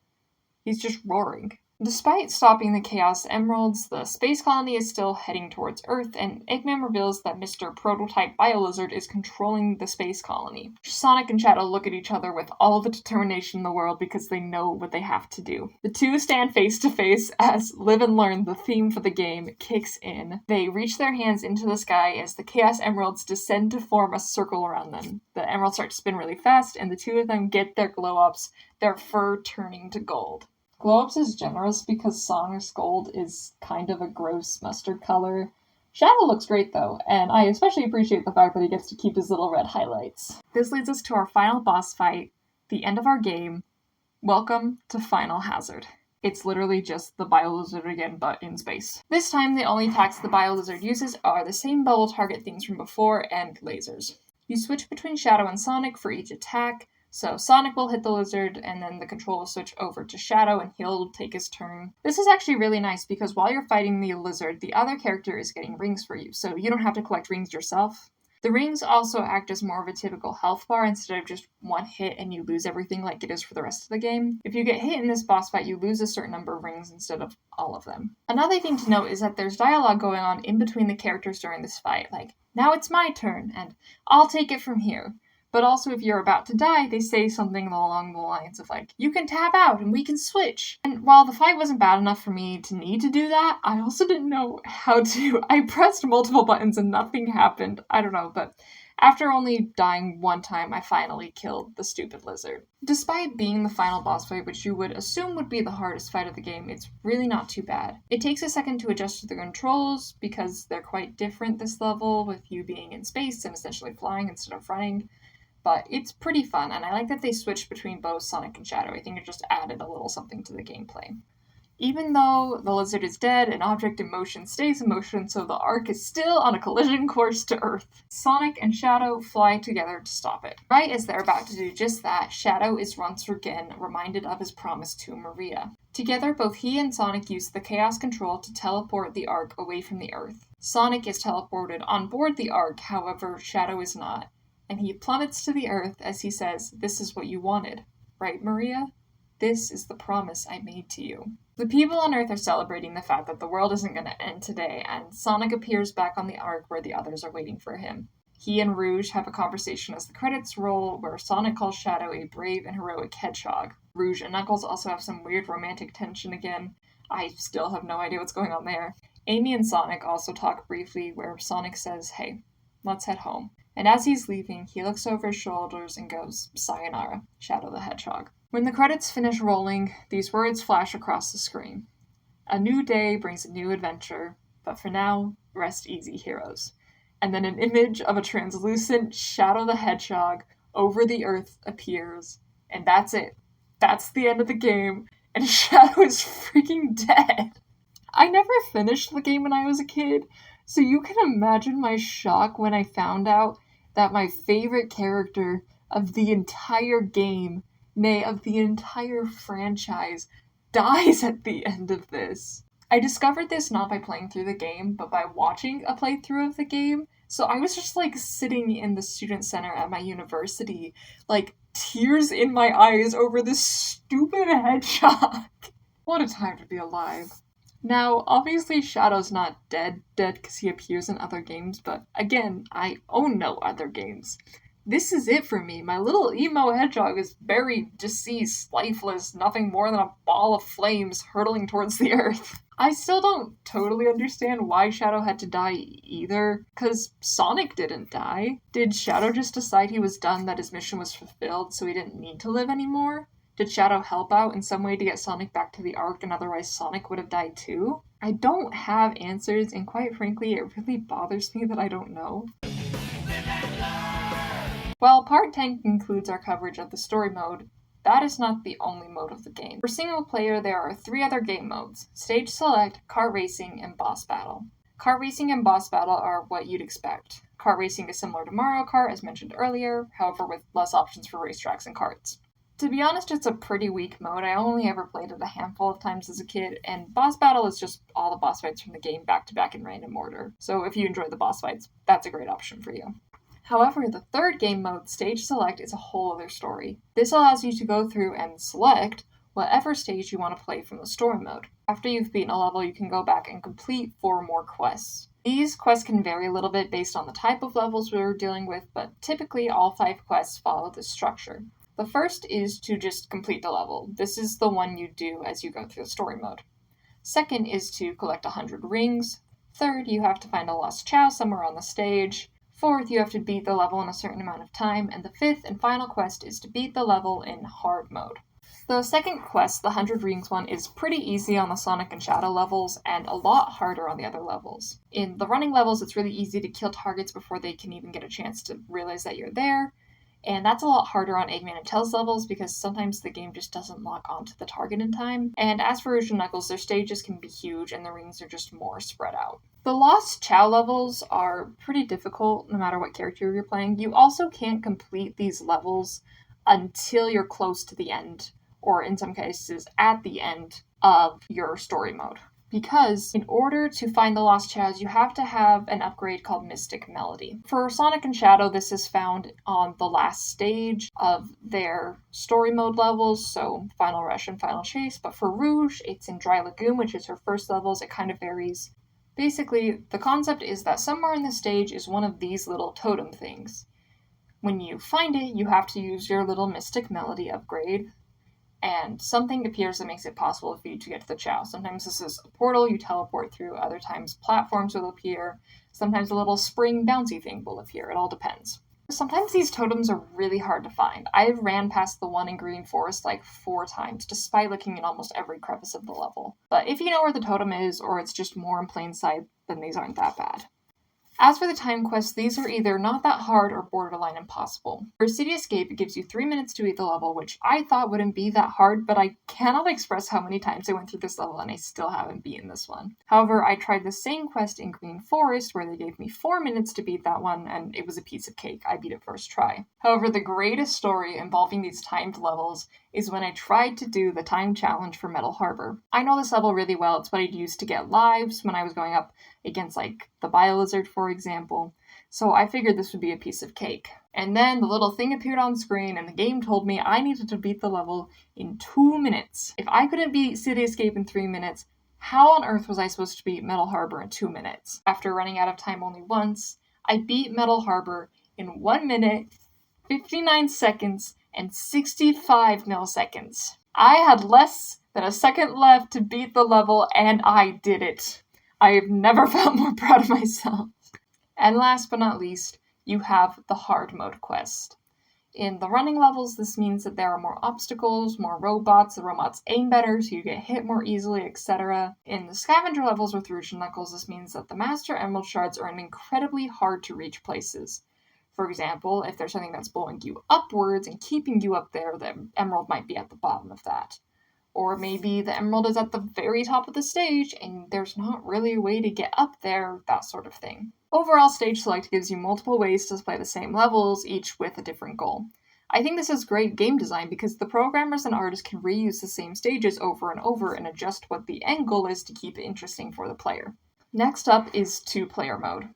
He's just roaring. Despite stopping the Chaos Emeralds, the space colony is still heading towards Earth, and Eggman reveals that Mr. Prototype Bio-Lizard is controlling the space colony. Sonic and Shadow look at each other with all the determination in the world because they know what they have to do. The two stand face to face as Live and Learn, the theme for the game, kicks in. They reach their hands into the sky as the Chaos Emeralds descend to form a circle around them. The emeralds start to spin really fast, and the two of them get their glow-ups, their fur turning to gold. Glow-ups is generous because Sonic's gold is kind of a gross mustard color. Shadow looks great though, and I especially appreciate the fact that he gets to keep his little red highlights. This leads us to our final boss fight, the end of our game. Welcome to Final Hazard. It's literally just the Bio-Lizard again, but in space. This time, the only attacks the Bio-Lizard uses are the same bubble target things from before and lasers. You switch between Shadow and Sonic for each attack. So Sonic will hit the lizard, and then the control will switch over to Shadow, and he'll take his turn. This is actually really nice, because while you're fighting the lizard, the other character is getting rings for you, so you don't have to collect rings yourself. The rings also act as more of a typical health bar instead of just one hit and you lose everything like it is for the rest of the game. If you get hit in this boss fight, you lose a certain number of rings instead of all of them. Another thing to note is that there's dialogue going on in between the characters during this fight, like, "Now it's my turn," and "I'll take it from here." But also, if you're about to die, they say something along the lines of, "You can tap out and we can switch." And while the fight wasn't bad enough for me to need to do that, I also didn't know how to. I pressed multiple buttons and nothing happened. I don't know, but after only dying one time, I finally killed the stupid lizard. Despite being the final boss fight, which you would assume would be the hardest fight of the game, it's really not too bad. It takes a second to adjust to the controls, because they're quite different this level, with you being in space and essentially flying instead of running. But it's pretty fun, and I like that they switched between both Sonic and Shadow. I think it just added a little something to the gameplay. Even though the lizard is dead, an object in motion stays in motion, so the ARK is still on a collision course to Earth. Sonic and Shadow fly together to stop it. Right as they're about to do just that, Shadow is once again reminded of his promise to Maria. Together, both he and Sonic use the Chaos Control to teleport the ARK away from the Earth. Sonic is teleported on board the ARK, however, Shadow is not. And he plummets to the earth as he says, "This is what you wanted. Right, Maria? This is the promise I made to you." The people on Earth are celebrating the fact that the world isn't going to end today, and Sonic appears back on the ARK where the others are waiting for him. He and Rouge have a conversation as the credits roll, where Sonic calls Shadow a brave and heroic hedgehog. Rouge and Knuckles also have some weird romantic tension again. I still have no idea what's going on there. Amy and Sonic also talk briefly, where Sonic says, "Hey, let's head home." And as he's leaving, he looks over his shoulders and goes, "Sayonara, Shadow the Hedgehog." When the credits finish rolling, these words flash across the screen. "A new day brings a new adventure, but for now, rest easy, heroes." And then an image of a translucent Shadow the Hedgehog over the earth appears. And that's it. That's the end of the game. And Shadow is freaking dead. I never finished the game when I was a kid, so you can imagine my shock when I found out that my favorite character of the entire game, nay, of the entire franchise, dies at the end of this. I discovered this not by playing through the game, but by watching a playthrough of the game. So I was just sitting in the student center at my university, tears in my eyes over this stupid hedgehog. What a time to be alive. Now, obviously Shadow's not dead because he appears in other games, but again, I own no other games. This is it for me. My little emo hedgehog is buried, deceased, lifeless, nothing more than a ball of flames hurtling towards the earth. I still don't totally understand why Shadow had to die either, because Sonic didn't die. Did Shadow just decide he was done, that his mission was fulfilled, so he didn't need to live anymore? Did Shadow help out in some way to get Sonic back to the Ark, and otherwise Sonic would have died too? I don't have answers, and quite frankly, it really bothers me that I don't know. While Part 10 concludes our coverage of the story mode, that is not the only mode of the game. For single player, there are 3 other game modes: Stage Select, Kart Racing, and Boss Battle. Kart Racing and Boss Battle are what you'd expect. Kart Racing is similar to Mario Kart, as mentioned earlier, however with less options for racetracks and karts. To be honest, it's a pretty weak mode. I only ever played it a handful of times as a kid, and Boss Battle is just all the boss fights from the game back to back in random order. So if you enjoy the boss fights, that's a great option for you. However, the third game mode, Stage Select, is a whole other story. This allows you to go through and select whatever stage you want to play from the story mode. After you've beaten a level, you can go back and complete 4 more quests. These quests can vary a little bit based on the type of levels we're dealing with, but typically all 5 quests follow this structure. The first is to just complete the level. This is the one you do as you go through the story mode. Second is to collect 100 rings. Third, you have to find a lost chao somewhere on the stage. Fourth, you have to beat the level in a certain amount of time. And the fifth and final quest is to beat the level in hard mode. The second quest, the 100 rings one, is pretty easy on the Sonic and Shadow levels and a lot harder on the other levels. In the running levels, it's really easy to kill targets before they can even get a chance to realize that you're there. And that's a lot harder on Eggman and Tails levels because sometimes the game just doesn't lock onto the target in time. And as for Rouge and Knuckles, their stages can be huge and the rings are just more spread out. The Lost Chao levels are pretty difficult no matter what character you're playing. You also can't complete these levels until you're close to the end, or in some cases at the end of your story mode. Because in order to find the Lost Chaos, you have to have an upgrade called Mystic Melody. For Sonic and Shadow, this is found on the last stage of their story mode levels, so Final Rush and Final Chase. But for Rouge, it's in Dry Lagoon, which is her first levels. It kind of varies. Basically, the concept is that somewhere in the stage is one of these little totem things. When you find it, you have to use your little Mystic Melody upgrade, and something appears that makes it possible for you to get to the Chao. Sometimes this is a portal you teleport through, other times platforms will appear, sometimes a little spring bouncy thing will appear, it all depends. Sometimes these totems are really hard to find. I ran past the one in Green Forest like 4 times, despite looking in almost every crevice of the level. But if you know where the totem is, or it's just more in plain sight, then these aren't that bad. As for the time quests, these are either not that hard or borderline impossible. For City Escape, it gives you 3 minutes to beat the level, which I thought wouldn't be that hard, but I cannot express how many times I went through this level and I still haven't beaten this one. However, I tried the same quest in Green Forest, where they gave me 4 minutes to beat that one, and it was a piece of cake. I beat it first try. However, the greatest story involving these timed levels is when I tried to do the time challenge for Metal Harbor. I know this level really well. It's what I'd used to get lives when I was going up against like the Bio-Lizard, for example. So I figured this would be a piece of cake. And then the little thing appeared on screen and the game told me I needed to beat the level in 2 minutes. If I couldn't beat City Escape in 3 minutes, how on earth was I supposed to beat Metal Harbor in 2 minutes? After running out of time only once, I beat Metal Harbor in 1 minute, 59 seconds, and 65 milliseconds. I had less than a second left to beat the level, and I did it. I have never felt more proud of myself. And last but not least, you have the hard mode quest. In the running levels, this means that there are more obstacles, more robots, the robots aim better, so you get hit more easily, etc. In the scavenger levels with Rouge and Knuckles, this means that the Master Emerald Shards are in incredibly hard to reach places. For example, if there's something that's blowing you upwards and keeping you up there, the emerald might be at the bottom of that. Or maybe the emerald is at the very top of the stage and there's not really a way to get up there, that sort of thing. Overall, Stage Select gives you multiple ways to play the same levels, each with a different goal. I think this is great game design because the programmers and artists can reuse the same stages over and over and adjust what the end goal is to keep it interesting for the player. Next up is 2-player mode.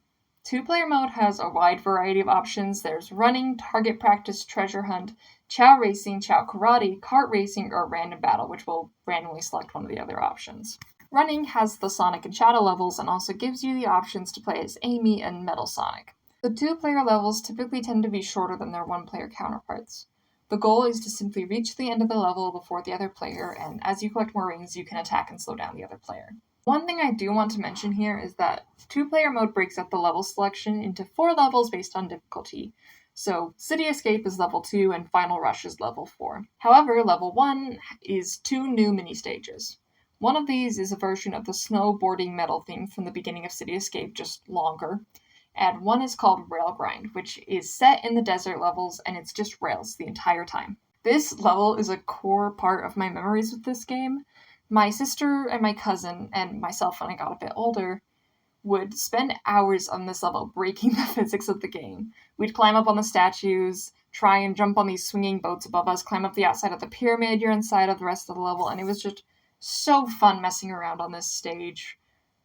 2-player mode has a wide variety of options. There's running, target practice, treasure hunt, chao racing, chao karate, kart racing, or random battle, which will randomly select one of the other options. Running has the Sonic and Shadow levels and also gives you the options to play as Amy and Metal Sonic. The 2-player levels typically tend to be shorter than their 1-player counterparts. The goal is to simply reach the end of the level before the other player, and as you collect more rings, you can attack and slow down the other player. One thing I do want to mention here is that 2-player mode breaks up the level selection into 4 levels based on difficulty. So City Escape is level 2 and Final Rush is level 4. However, level 1 is 2 new mini stages. One of these is a version of the snowboarding metal theme from the beginning of City Escape, just longer. And one is called Rail Grind, which is set in the desert levels and it's just rails the entire time. This level is a core part of my memories with this game. My sister and my cousin, and myself when I got a bit older, would spend hours on this level breaking the physics of the game. We'd climb up on the statues, try and jump on these swinging boats above us, climb up the outside of the pyramid you're inside of the rest of the level, and it was just so fun messing around on this stage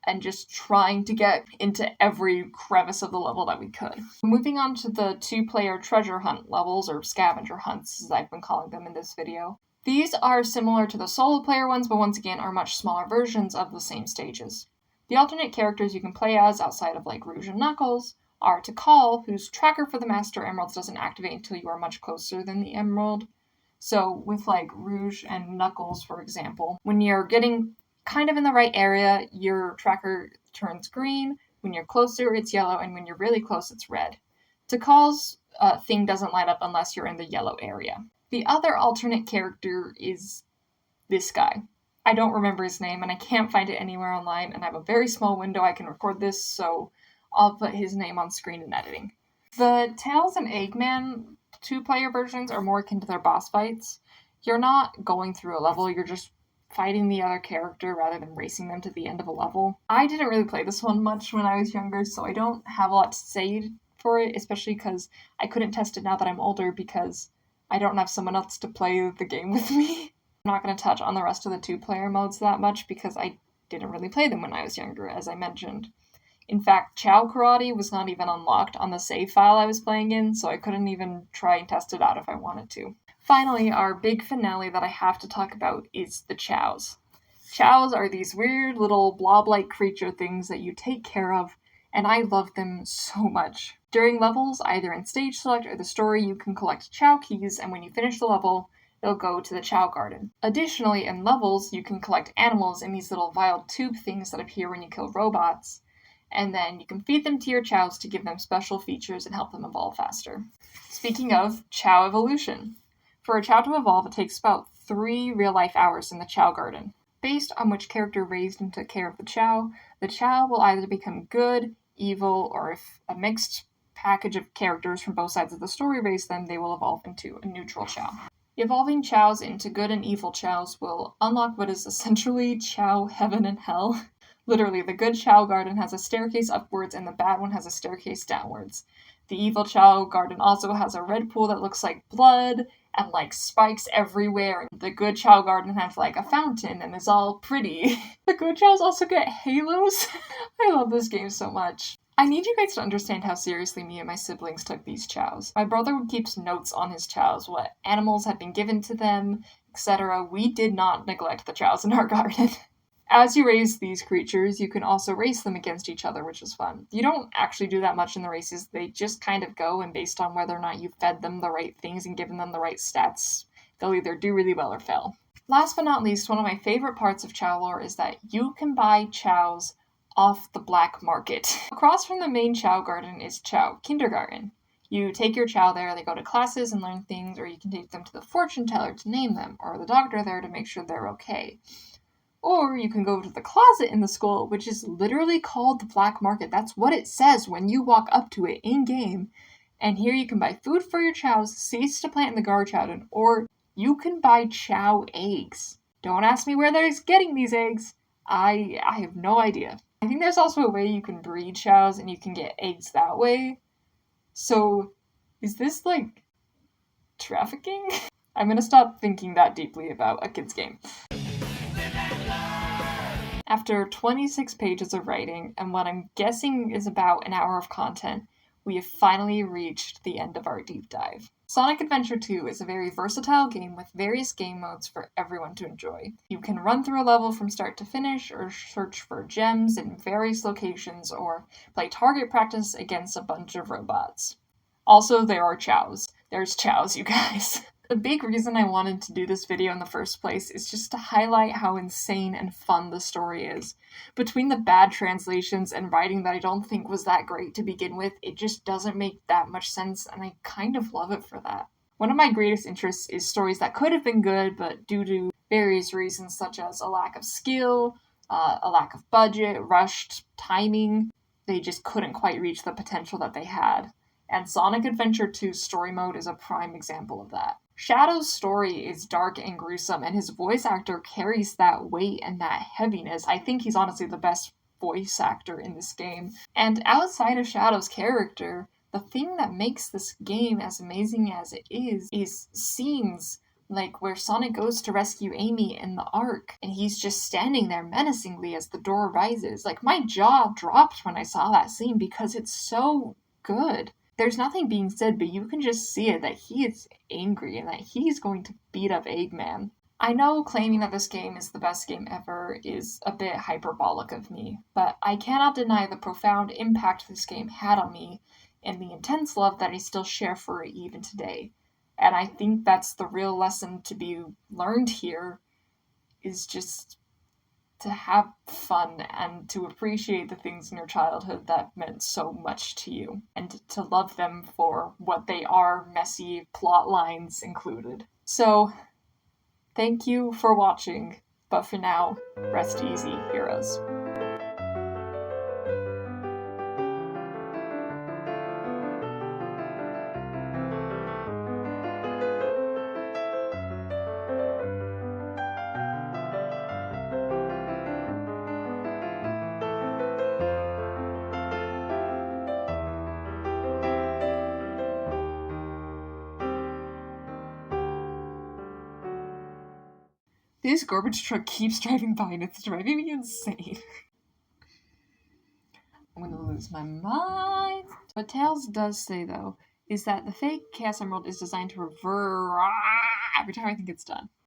and just trying to get into every crevice of the level that we could. Moving on to the 2-player treasure hunt levels, or scavenger hunts as I've been calling them in this video. These are similar to the solo player ones, but once again are much smaller versions of the same stages. The alternate characters you can play as outside of like Rouge and Knuckles are Tikal, whose tracker for the Master Emeralds doesn't activate until you are much closer than the Emerald. So with like Rouge and Knuckles, for example, when you're getting kind of in the right area, your tracker turns green. When you're closer, it's yellow, and when you're really close, it's red. Tikal's thing doesn't light up unless you're in the yellow area. The other alternate character is this guy. I don't remember his name, and I can't find it anywhere online, and I have a very small window I can record this, so I'll put his name on screen in editing. The Tails and Eggman 2-player versions are more akin to their boss fights. You're not going through a level, you're just fighting the other character rather than racing them to the end of a level. I didn't really play this one much when I was younger, so I don't have a lot to say for it, especially because I couldn't test it now that I'm older because I don't have someone else to play the game with me. I'm not going to touch on the rest of the 2-player modes that much because I didn't really play them when I was younger, as I mentioned. In fact, Chao Karate was not even unlocked on the save file I was playing in, so I couldn't even try and test it out if I wanted to. Finally, our big finale that I have to talk about is the chows. Chows are these weird little blob-like creature things that you take care of, and I love them so much. During levels, either in Stage Select or the story, you can collect chow keys, and when you finish the level, they'll go to the chow garden. Additionally, in levels, you can collect animals in these little vial tube things that appear when you kill robots, and then you can feed them to your chows to give them special features and help them evolve faster. Speaking of chow evolution. For a chow to evolve, it takes about 3 real-life hours in the chow garden. Based on which character raised and took care of the chow will either become good, evil, or if a mixed package of characters from both sides of the story raise them, they will evolve into a neutral chow. Evolving chows into good and evil chows will unlock what is essentially chow heaven and hell. Literally, the good chow garden has a staircase upwards and the bad one has a staircase downwards. The evil chow garden also has a red pool that looks like blood and like spikes everywhere. The good chow garden has like a fountain and is all pretty. The good chows also get halos. I love this game so much. I need you guys to understand how seriously me and my siblings took these chows. My brother would keep notes on his chows, what animals had been given to them, etc. We did not neglect the chows in our garden. As you raise these creatures, you can also race them against each other, which is fun. You don't actually do that much in the races. They just kind of go, and based on whether or not you fed them the right things and given them the right stats, they'll either do really well or fail. Last but not least, one of my favorite parts of chow lore is that you can buy chows off the black market. Across from the main chow garden is chow kindergarten. You take your chow there, they go to classes and learn things, or you can take them to the fortune teller to name them, or the doctor there to make sure they're okay. Or you can go to the closet in the school, which is literally called the black market. That's what it says when you walk up to it in-game. And here you can buy food for your chows, seeds to plant in the garden, or you can buy chow eggs. Don't ask me where they're getting these eggs. I have no idea. I think there's also a way you can breed chows and you can get eggs that way. So, is this like trafficking? I'm gonna stop thinking that deeply about a kid's game. After 26 pages of writing, and what I'm guessing is about an hour of content, we have finally reached the end of our deep dive. Sonic Adventure 2 is a very versatile game with various game modes for everyone to enjoy. You can run through a level from start to finish, or search for gems in various locations, or play target practice against a bunch of robots. Also, there are chows. There's chows, you guys. The big reason I wanted to do this video in the first place is just to highlight how insane and fun the story is. Between the bad translations and writing that I don't think was that great to begin with, it just doesn't make that much sense, and I kind of love it for that. One of my greatest interests is stories that could have been good, but due to various reasons such as a lack of skill, a lack of budget, rushed timing, they just couldn't quite reach the potential that they had. And Sonic Adventure 2's story mode is a prime example of that. Shadow's story is dark and gruesome, and his voice actor carries that weight and that heaviness. I think he's honestly the best voice actor in this game. And outside of Shadow's character, the thing that makes this game as amazing as it is scenes like where Sonic goes to rescue Amy in the ARK, and he's just standing there menacingly as the door rises. Like, my jaw dropped when I saw that scene because it's so good. There's nothing being said, but you can just see it that he is angry and that he's going to beat up Eggman. I know claiming that this game is the best game ever is a bit hyperbolic of me, but I cannot deny the profound impact this game had on me and the intense love that I still share for it even today. And I think that's the real lesson to be learned here, is just to have fun and to appreciate the things in your childhood that meant so much to you, and to love them for what they are, messy plot lines included. So, thank you for watching, but for now, rest easy, heroes. This garbage truck keeps driving by and it's driving me insane. I'm gonna lose my mind. What Tails does say, though, is that the fake Chaos Emerald is designed to revert every time I think it's done.